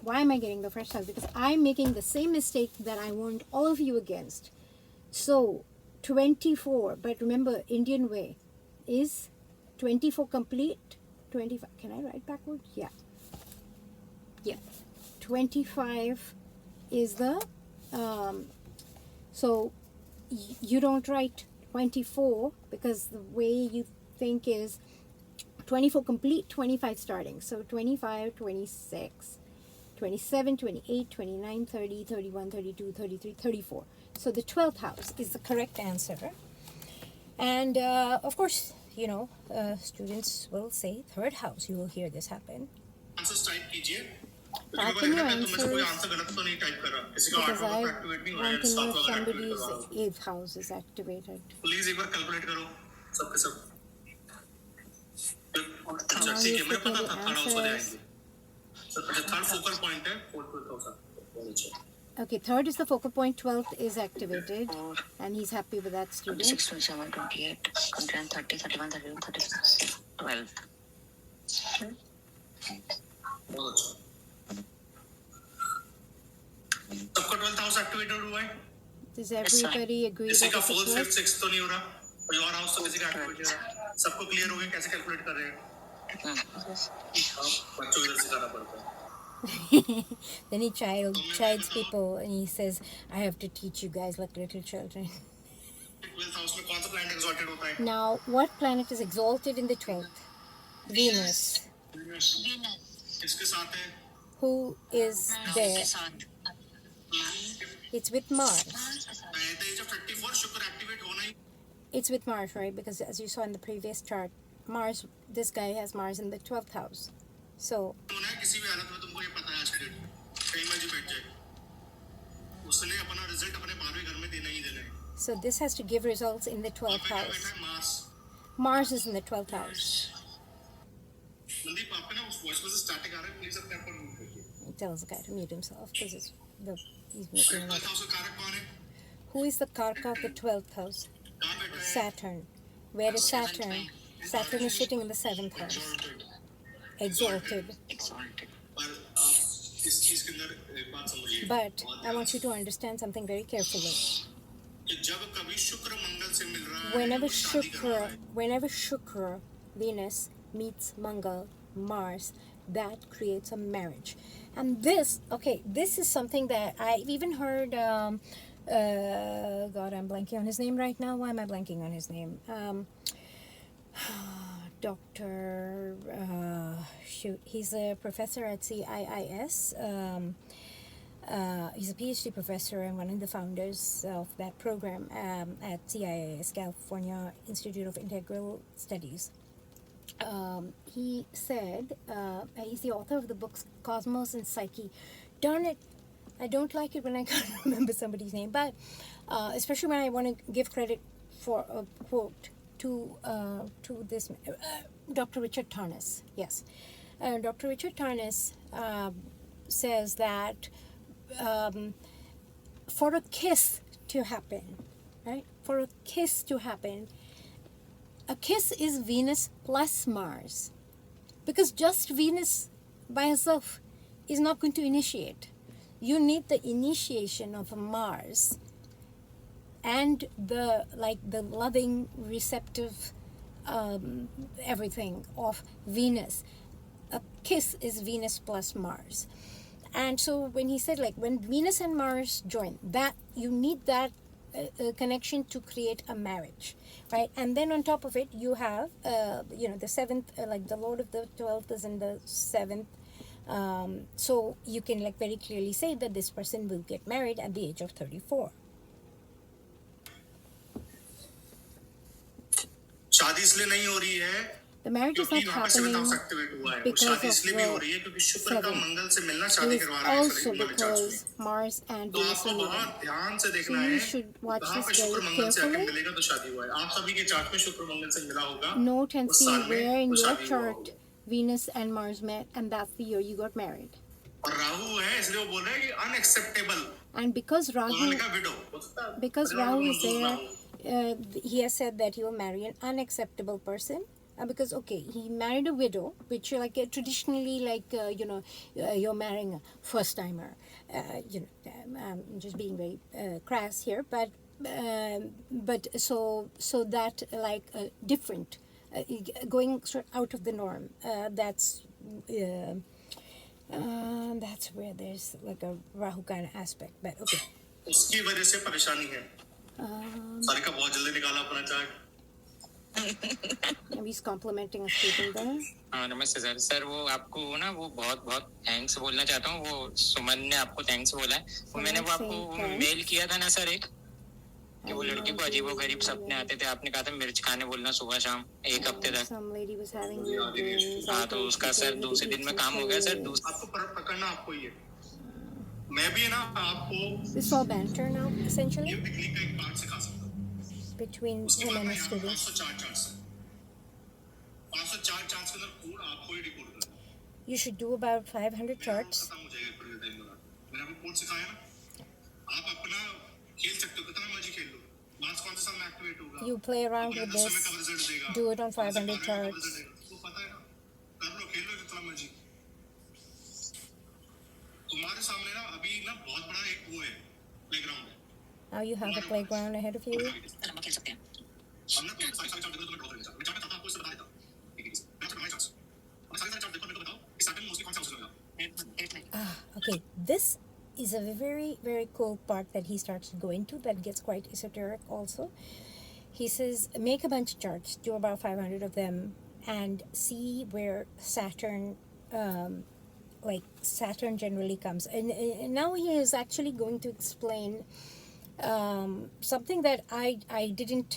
Why am I getting the first house? Because I'm making the same mistake that I warned all of you against. So, 24, but remember, Indian way is 24 complete, 25. Can I write backwards? Yeah. 25 is the, so you don't write 24 because the way you think is 24 complete, 25 starting. So 25, 26, 27, 28, 29, 30, 31, 32, 33, 34. So the 12th house is the correct answer. And of course, students will say third house. You will hear this happen. Answers type कीजिए Type in your answers because I want to know if somebody's 8th house is activated. Please एक बार calculate करो सबके सब अच्छा Now ठीक he's है मुझे looking पता at था the थर्ड हाउस हो answers. जाएंगे अच्छा थर्ड फोकल पॉइंट है 4,000 Okay, third is the focal point, 12th is activated, and he's happy with that student. 26, 27, 28, 29, 30, 31, 32, 36, 12. बहुत अच्छा सबका 12th हाउस एक्टिवेटेड हुआ है Does everybody agree किसी that का it's fourth a fifth 12th? Sixth तो नहीं हो रहा कोई और हाउस तो किसी का एक्टिवेट हो रहा सबको क्लियर हो गया कैसे कैलकुलेट कर रहे हैं बच्चों को इधर सिखाना पड़ता है Then he chides people and he says, I have to teach you guys like little children. 12th house में कौन सा प्लैनेट एक्सॉल्टेड होता है Now, what planet is exalted in the 12th? Venus. किसके साथ है Who is there? It's with Mars. at the age of 34 शुक्र activate होना ही It's with Mars, right? Because as you saw in the previous chart, Mars, this guy has Mars in the 12th house. So, होना है किसी भी हालत में तुमको ये पता है आज के डेट में कहीं मर्जी बैठ जाए उसने अपना रिजल्ट अपने 12वें घर में देना ही देना है so this has to give results in the 12th क्या house. बैठा है Mars Mars is in the 12th house. Mandeep आप पे ना उस वॉइस में से स्टैटिक आ रहा है प्लीज अपने आप पर म्यूट करिए He tells the guy to mute himself because he's making a 12th house का कारक कौन है Who is the Karka of the 12th house? कहाँ बैठा है Saturn. Where is Saturn? Saturn is sitting in the 7th house. Exalted. पर आप इस चीज के अंदर एक बात समझिए But I want you to understand something very carefully. कि जब कभी शुक्र मंगल से मिल रहा है वो शादी करवा रहा है Whenever Shukra, Venus, meets Mangal, Mars, that creates a marriage. And this is something that I've even heard, God, I'm blanking on his name right now. Why am I blanking on his name? Dr. He's a professor at CIIS. He's a PhD professor and one of the founders of that program at CIIS, California Institute of Integral Studies. He said, he's the author of the books Cosmos and Psyche. Darn it, I don't like it when I can't remember somebody's name, but especially when I want to give credit for a quote to this Dr. Richard Tarnas. Yes, Dr. Richard Tarnas says that for a kiss to happen, right? For a kiss to happen, a kiss is Venus plus Mars, because just Venus by herself is not going to initiate. You need the initiation of Mars and the loving, receptive, everything of Venus. A kiss is Venus plus Mars. And so when he said, like, when Venus and Mars join, that you need that connection to create a marriage, right? And then on top of it, you have, the seventh, like the Lord of the 12th is in the 7th. So you can like very clearly say that this person will get married at the age of 34. शादी इसलिए नहीं हो रही है The marriage is not क्योंकि वहाँ पे happening 7th house activate हुआ है और because शादी of इसलिए भी हो रही है the क्योंकि शुक्र का 7th. मंगल से मिलना It शादी is करवा रहा है also वाले चार्ट में because Mars and तो Venus आपको are meeting. बहुत ध्यान से So देखना you है should watch कहाँ पे this शुक्र very मंगल से आके carefully. मिलेगा तो शादी हुआ है आप सभी के चार्ट में शुक्र मंगल से मिला होगा Note and उस see साल where में in वो your शादी हुआ chart होगा Venus and Mars met, and that's the year you got married. और राहु है इसलिए वो बोल रहे हैं कि अनएक्सेप्टेबल And because उन्होंने Rahu, लिखा window because Rahu is there, he has said that he will marry an unacceptable person. Because he married a widow, which traditionally you're marrying a first timer. I'm just being very crass here, but so that different, going out of the norm. That's where there's like a Rahu kind of aspect. But उसकी वजह से परेशानी है सारिका बहुत जल्दी निकाला अपना chart let me he's complimenting a student there. नमस्ते सर सर वो आपको ना वो बहुत बहुत थैंक्स बोलना चाहता हूँ वो सुमन ने आपको थैंक्स बोला है वो मैंने वो आपको मेल किया था ना सर एक कि वो लड़की को अजीब व गरीब सपने आते थे आपने कहा था मिर्च खाने बोलना सुबह शाम एक हफ्ते तक हाँ तो उसका सर दूसरे दिन में काम हो गया सर आपको पकड़ना आपको ही है मैं भी ना आपको This is all banter now, essentially, ये टेक्निक का एक पार्ट सिखा सकता हूँ between उसके him बाद and ना his यहाँ पे students. 504 चार्ट्स के अंदर कोड आपको ही डिकोड करना है You should do about 500 charts. खत्म हो जाएगा पूरे टाइम में मैंने आपको कोड सिखाया ना आप अपना खेल सकते हो कितना मर्जी खेल लो मार्क्स कौन सा साल में एक्टिवेट होगा You play around with this, do it on 500 charts. वो पता है ना कर लो खेल लो जितना मर्जी तुम्हारे सामने ना अभी ना बहुत बड़ा एक वो है प्लेग्राउंड है Now you have a playground ahead of you. हम खेल सकते हैं हम ना सारे सारे चार्ट देखो तो मैं ड्रॉ करेंगे मैं चाहता था आपको इससे बता देता एक एक मैं आपको चार्ट्स और सारे सारे चार्ट देखो मेरे को बताओ इस पैटर्न मोस्टली कौन सा हाउस लगा Okay, this is a very, very cool part that he starts to go into that gets quite esoteric also. He says, make a bunch of charts, do about 500 of them, and see where Saturn, Saturn generally comes. And now he is actually going to explain something that I didn't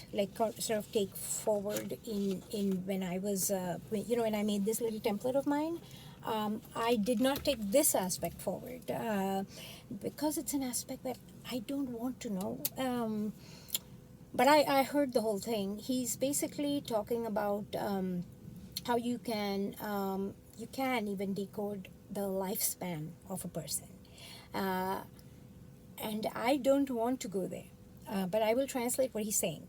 sort of take forward in when I was, when I made this little template of mine. I did not take this aspect forward because it's an aspect that I don't want to know. But I heard the whole thing. He's basically talking about how you can even decode the lifespan of a person. And I don't want to go there. But I will translate what he's saying.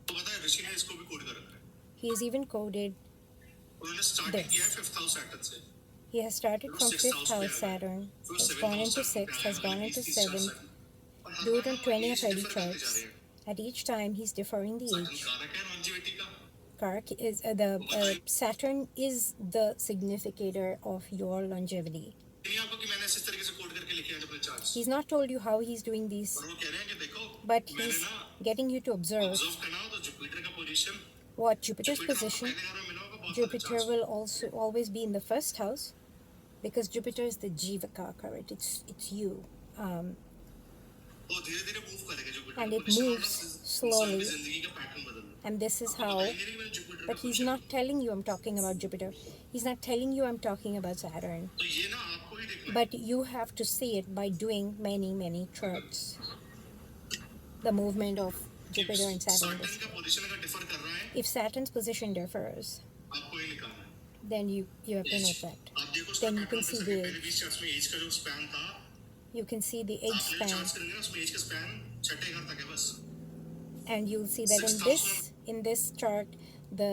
तो पता है ऋषि ने इसको भी code कर रखा है He has even coded उन्होंने स्टार्ट किया है 5th हाउस सैटर्न से He has started from 5th house Saturn, has gone into 6th, has gone into 7th. Do it on 20 or 30 charts. At each time, he's deferring the age. कारक है longevity का Karak is Saturn is the significator of your longevity. नहीं आपको कि मैंने इस तरीके से कोड करके लिखे हैं double charts He's not told you how he's doing these, और वो कह रहे हैं कि देखो but he's getting you to observe observe करना हो तो जुपिटर का पोजीशन what Jupiter's position. पहले घर में मिला होगा बहुत Jupiter will also always be in the first house because Jupiter is the Jivaka, correct? It's you. वो धीरे-धीरे मूव करेगा Jupiter And it moves slowly. जिंदगी का पैटर्न बदल And this is how, but he's not telling you I'm talking about Jupiter. He's not telling you I'm talking about Saturn. तो ये ना आपको ही देखना But you have to see it by doing many, many charts. The movement of Jupiter and Saturn. Saturn का position अगर differ कर रहा है If Saturn's position differs, आपको ही निकालना है then you have to note that. आप देखो उसका Then you can pattern see पहले the 20 चार्ट्स में एज का जो स्पैन था you can see the age आपने span, चार्ट्स करेंगे ना उसमें एज का स्पैन छठे घर तक है बस and you'll see that in this chart, the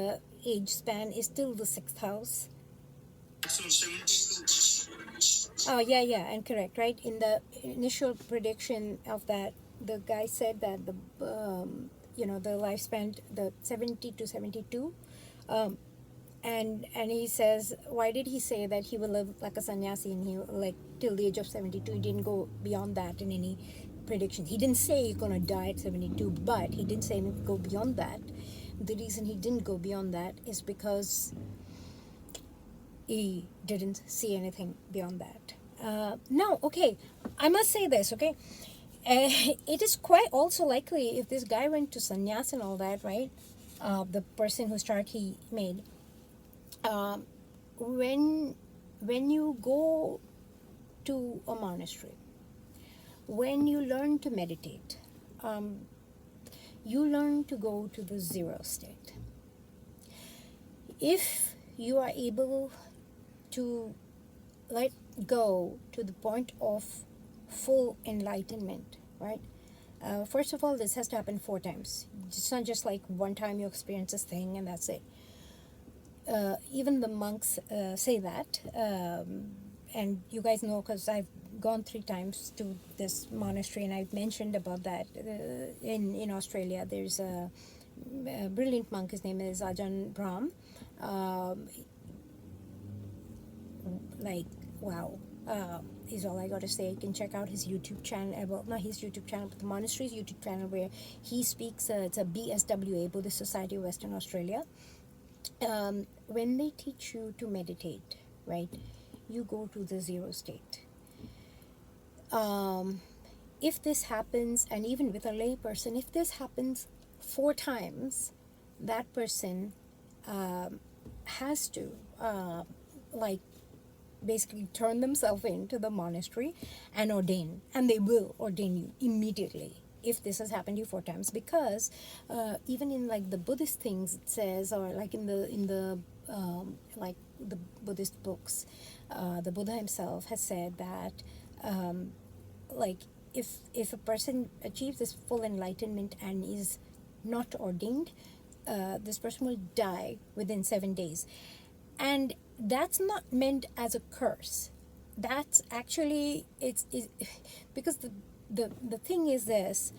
age span is still the 6th house. Maximum 72 Oh yeah, and correct, right? In the initial prediction of that, the guy said that the lifespan, the 70 to 72, and he says, why did he say that he will live like a sannyasi and he like till the age of 72? He didn't go beyond that in any prediction. He didn't say you're gonna die at 72, but he didn't say go beyond that. The reason he didn't go beyond that is because he didn't see anything beyond that. Now, okay, I must say this, okay? It is quite also likely if this guy went to sannyas and all that, right? The person whose chart he made. When you go to a monastery, when you learn to meditate, you learn to go to the zero state. If you are able to let go to the point of full enlightenment, right? First of all, this has to happen 4 times. It's not just like one time you experience this thing and that's it. Even the monks say that, and you guys know because I've gone 3 times to this monastery and I've mentioned about that. In Australia, there's a brilliant monk. His name is Ajahn Brahm. Wow. Is all I got to say. You can check out his YouTube channel. Well, not his YouTube channel, but the monastery's YouTube channel where he speaks. It's a BSWA, Buddhist Society of Western Australia. when they teach you to meditate, right, you go to the zero state. If this happens, and even with a lay person, if this happens 4 times, that person has to like basically turn themselves into the monastery and ordain, and they will ordain you immediately if this has happened to you 4 times, because even in like the Buddhist things it says, or like in the like the Buddhist books, the Buddha himself has said that like if a person achieves this full enlightenment and is not ordained, this person will die within 7 days. And that's not meant as a curse. That's actually it's because the thing is this,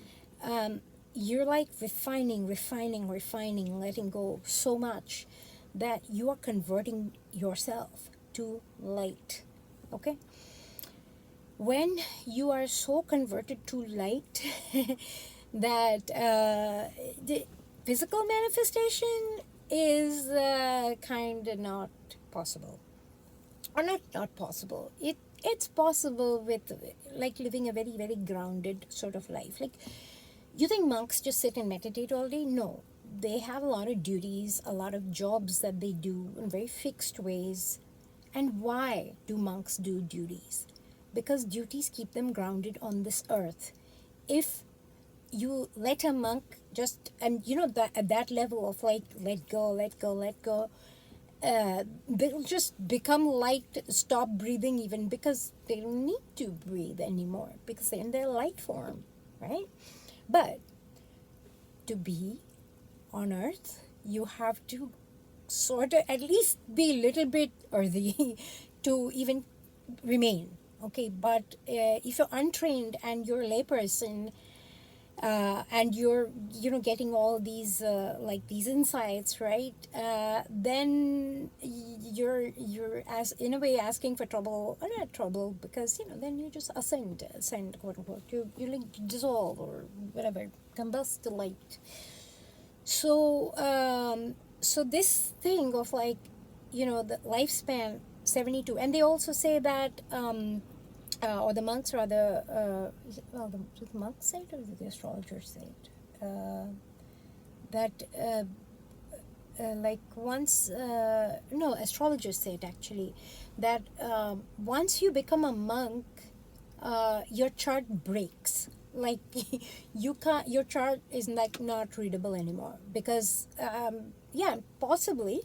you're like refining, letting go so much that you are converting yourself to light. Okay, when you are so converted to light that the physical manifestation is kind of not possible, or not possible. It's possible with like living a very, very grounded sort of life. Like, you think monks just sit and meditate all day? No, they have a lot of duties, a lot of jobs that they do in very fixed ways. And why do monks do duties? Because duties keep them grounded on this earth. If you let a monk just, and you know, that at that level of like let go, they'll just become light, stop breathing even, because they don't need to breathe anymore because they're in their light form, right? But to be on earth, you have to sort of at least be a little bit earthy to even remain. Okay, but if you're untrained and you're a layperson, and you're getting all these like these insights, right, then you're as in a way asking for trouble, or not trouble, because then you just ascend, quote unquote, you like dissolve or whatever, combust to light. So so this thing of like the lifespan 72, and they also say that or the monks rather, did the monks say it or did the astrologers say it? That like once, no, astrologers say it actually, that once you become a monk, your chart breaks. Like you can't, your chart is like not readable anymore, because yeah, possibly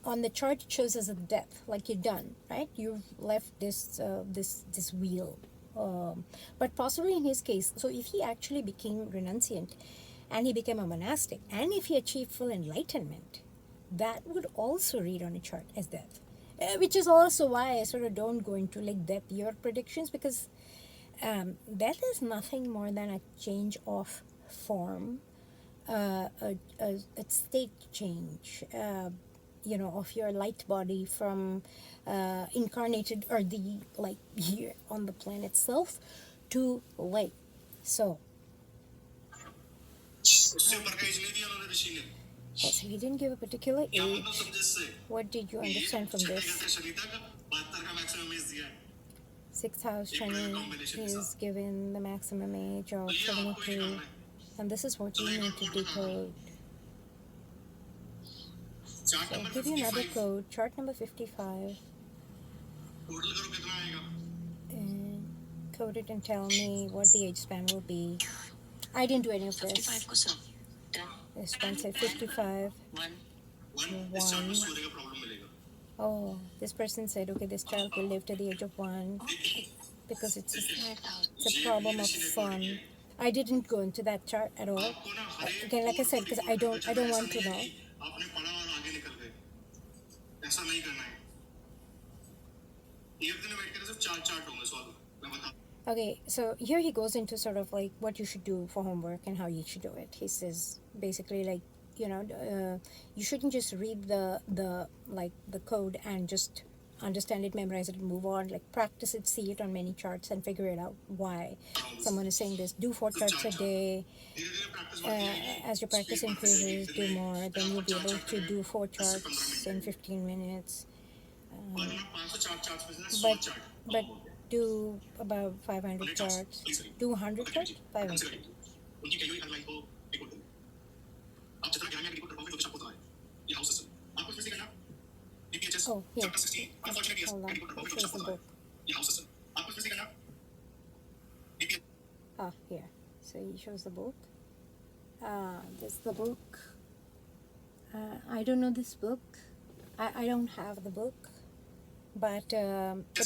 on the chart it shows as a death, like you're done, right? You've left this wheel. But possibly in his case, so if he actually became renunciant and he became a monastic, and if he achieved full enlightenment, that would also read on a chart as death. Which is also why I sort of don't go into like death year predictions, because death is nothing more than a change of form, a state change, of your light body from incarnated, or the like here on the planet itself, to light. So उससे ऊपर का as नहीं दिया उन्होंने ऋषि ने. yes, he didn't give a particular क्या मतलब age. समझे इससे? What did you understand from 6 this? घंटे शनि तक 72 का मैक्सिमम एज दिया है. 6th house Shani is given the maximum age of 72, and this is what you need to decode. So I'll give you another code, chart number 55. Total करो कितना आएगा? And code it and tell me what the age span will be. I didn't do any of this. 55 को sir. Done. This one said 55. 1. 1 इस chart में सूर्य का problem मिलेगा. Oh, this person said, okay, this child will live to the age of 1 because it's a problem of sun. I didn't go into that chart at all. Again, like I said, because I don't want to know. आपने पढ़ा और आगे निकल गए. ऐसा नहीं करना है. एक दिन बैठ कर सिर्फ 4 चार्ट होंगे सॉल्व. मैं बता. Okay, so here he goes into sort of like what you should do for homework and how you should do it. He says basically like, you shouldn't just read the code and just understand it, memorize it, and move on. Like practice it, see it on many charts, and figure it out why someone is saying this. Do 4 charts a day. As your practice increases, do more. Then you'll be able to do 4 charts in 15 minutes. But do about 500 charts. Do 100 charts? 500. Oh, here. Hold on. This is the book. Ah, here. So he shows the book. This is the book. I don't know this book. I don't have the book. But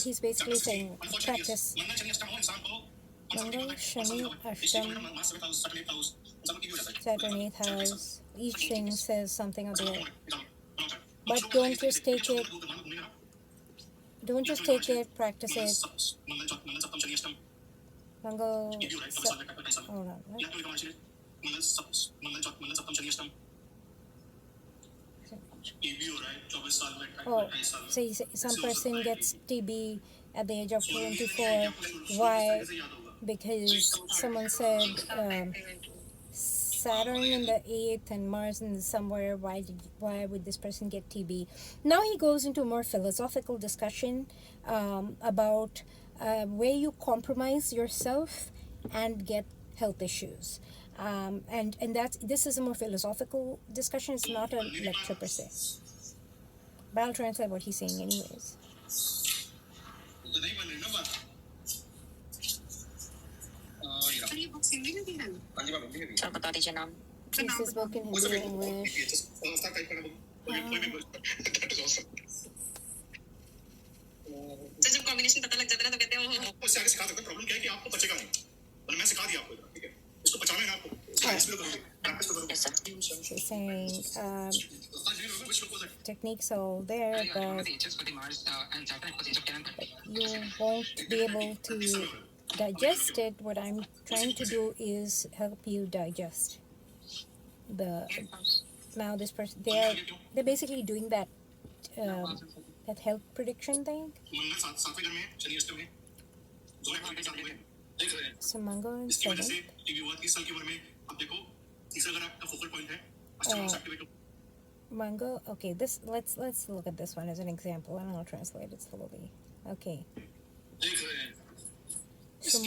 he's basically saying practice. Mangal, Shani, Ashtam, Saturn, 8th house. Each thing says something of there. But don't just take it. Don't just take it. Practice it. Mangal. Hold on. Right? Oh, see, some person gets TB at the age of 24. Why? Because someone said Saturn in the 8th and Mars in somewhere. Why would this person get TB? Now he goes into a more philosophical discussion about where you compromise yourself and get health issues. And this is a more philosophical discussion. It's not a lecture per se. But I'll translate what he's saying anyways. Sir बता दीजिए नाम. This is book in Hindi and English. Sir जब combination पता लग जाता है ना तो कहते हैं वो उससे आगे सिखा सकते हैं. प्रॉब्लम क्या है कि आपको पचेगा नहीं, और मैं सिखा दिया आपको. ठीक है, इसको पचाना है ना आपको. इसलिए करोगे, प्रैक्टिस करोगे. She's saying techniques are all there, but you won't be able to digest it. What I'm trying to do is help you digest now this person. They're basically doing that that health prediction thing. So Mango and 7th. Mango. Okay, this let's look at this one as an example, and I'll translate it slowly. Okay. So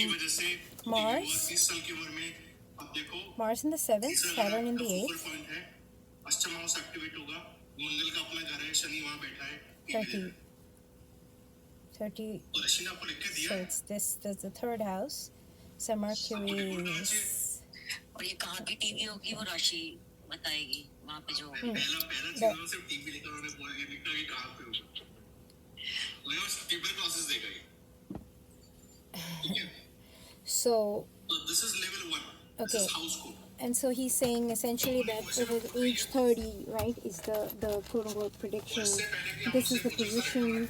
Mars in the 7th, Saturn in the 8th. 30. So it's this. That's the 3rd house. So Mercury is. और ये कहाँ की TV होगी वो राशि बताएगी वहाँ पे जो. So this is level 1. okay. This is house code. And so he's saying essentially that over age 30, right, is the quote unquote prediction. This is the position.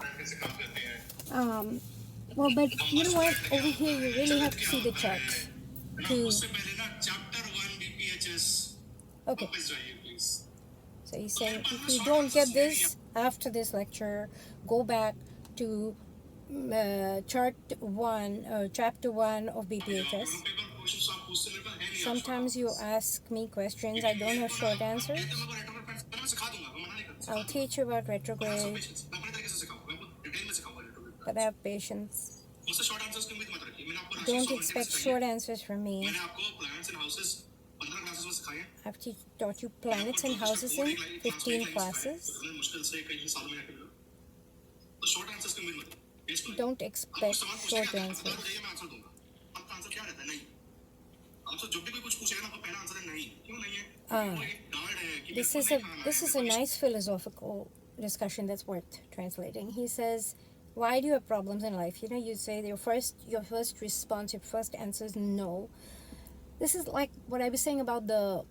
Well, but you know what? Over here, you really have to see the chart. Okay. So he's saying if you don't get this after this lecture, go back to chapter 1 of BPHS. Sometimes you ask me questions, I don't have short answers. I'll teach you about retrograde, but have patience. Don't expect short answers from me. I've taught you planets and houses in 15 classes. Don't expect short answers. This is a nice philosophical discussion that's worth translating. He says, why do you have problems in life? You know, you say your first response, your first answer is no. This is like what I was saying about the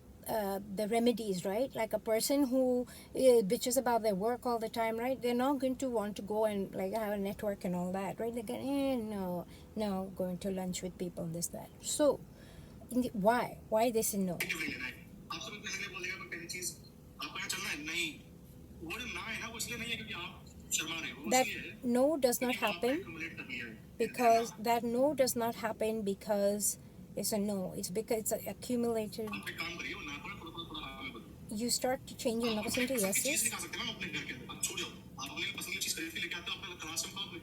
remedies, right? Like a person who bitches about their work all the time, right? They're not going to want to go and like have a network and all that, right? They're going, no, going to lunch with people, this, that. So, why they say no? that no does not happen because it's a no. It's because it's accumulated. You start to change your no's into yeses.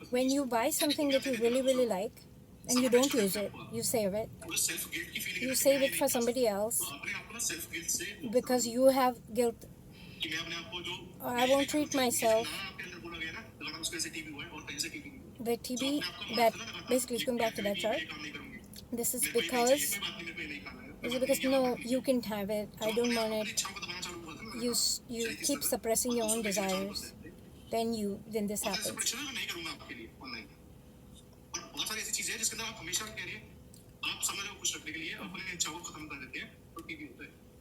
When you buy something that you really, really like and you don't use it, you save it. You save it for somebody else because you have guilt. I won't treat myself. The TB, that basically is going back to that chart. This is because no, you can have it. I don't want it. You keep suppressing your own desires. Then this happens.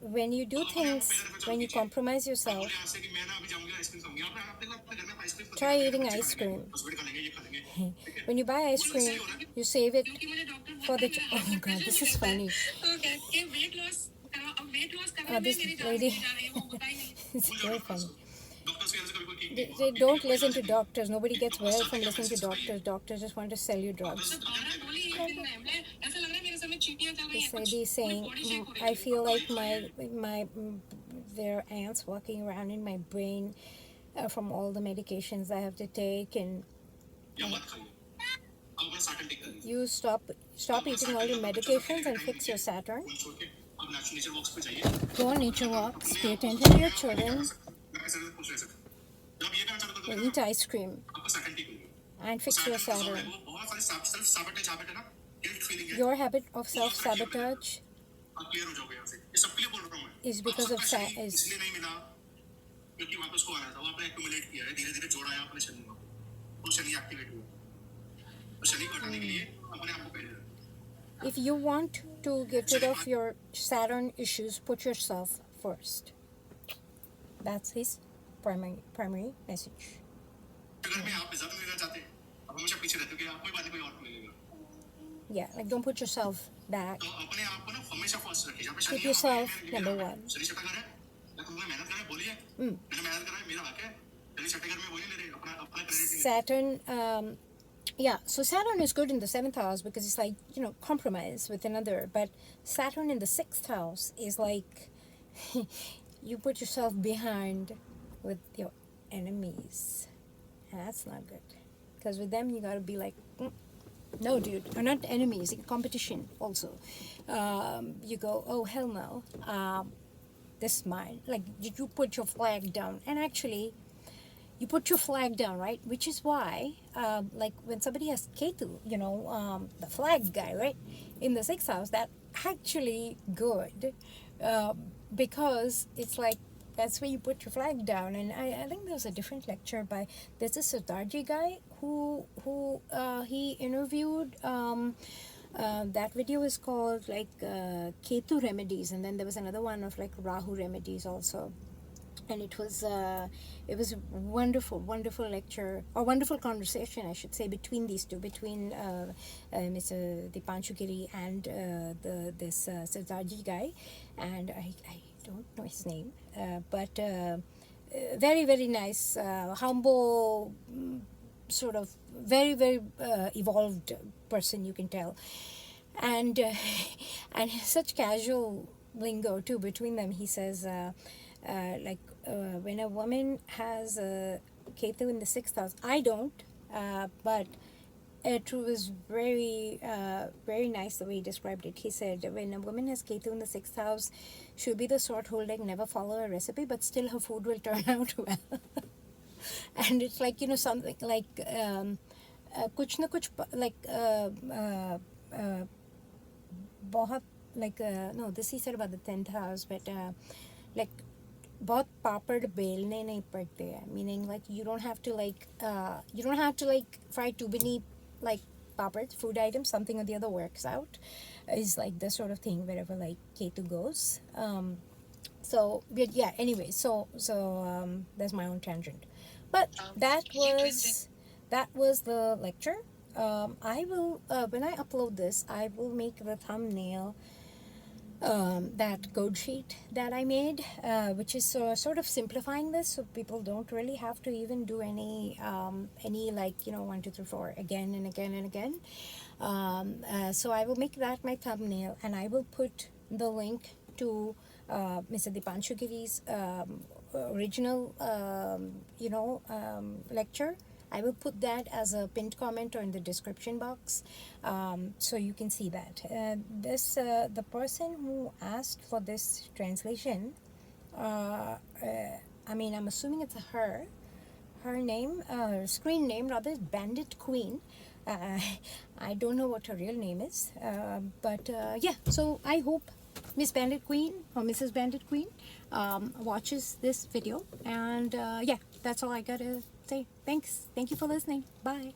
When you do things, when you compromise yourself, try eating ice cream. When you buy ice cream, you save it for the. Oh God, this is funny. This lady, it's very funny. They don't listen to doctors. Nobody gets well from listening to doctors. Doctors just want to sell you drugs. This lady is saying, I feel like there are ants walking around in my brain from all the medications I have to take, and you stop eating all your medications and fix your Saturn. Go on nature walks, pay attention to your children, eat ice cream, and fix your Saturn. Your habit of self-sabotage is because of if you want to get rid of your Saturn issues, put yourself first. That's his primary message. Yeah, like don't put yourself back. Keep yourself number one. Saturn, yeah, so Saturn is good in the 7th house because it's like, compromise with another. But Saturn in the 6th house is like you put yourself behind with your enemies. And that's not good. Because with them, you gotta be like, no, dude, we're not enemies, it's competition also. You go, oh, hell no. This is mine. Like, did you put your flag down? And actually, you put your flag down, right? Which is why, like when somebody has Ketu, the flag guy, right? In the 6th house, that's actually good because it's like, that's where you put your flag down. And I think there's a different lecture by, there's a Sardarji guy who he interviewed, that video is called like Ketu remedies. And then there was another one of like Rahu remedies also. And it was a wonderful lecture, or wonderful conversation, I should say, between these two, between Mr. Dipanshugiri and this Sardarji guy, and I don't know his name, but very, very nice, humble, sort of very, very evolved person, you can tell, and such casual lingo too between them. He says when a woman has Ketu in the 6th house, I don't, but it was very, very nice the way he described it. He said, when a woman has Ketu in the 6th house, she'll be the sort who'll like never follow a recipe, but still her food will turn out well. And it's like, something like, kuch na kuch, like, बहुत, like, no, this he said about the 10th house, but like, बहुत पापड़ बेलने नहीं पड़ते हैं, meaning like you don't have to like fry too many like papads, food items, something or the other works out, is like the sort of thing wherever like Ketu goes. So but yeah, anyway, so that's my own tangent, but that was the lecture. I will when I upload this, I will make the thumbnail that code sheet that I made, which is sort of simplifying this, so people don't really have to even do any like 1 2 3 4 again and again and again. So I will make that my thumbnail, and I will put the link to Mr. Dipanshu Giri's original lecture. I will put that as a pinned comment or in the description box, so you can see that. The person who asked for this translation, I mean, I'm assuming it's a her. Her name, screen name rather, is Bandit Queen. Uh, I don't know what her real name is, but yeah. So I hope Miss Bandit Queen or Mrs. Bandit Queen watches this video, and yeah, that's all I gotta say. Thanks. Thank you for listening. Bye.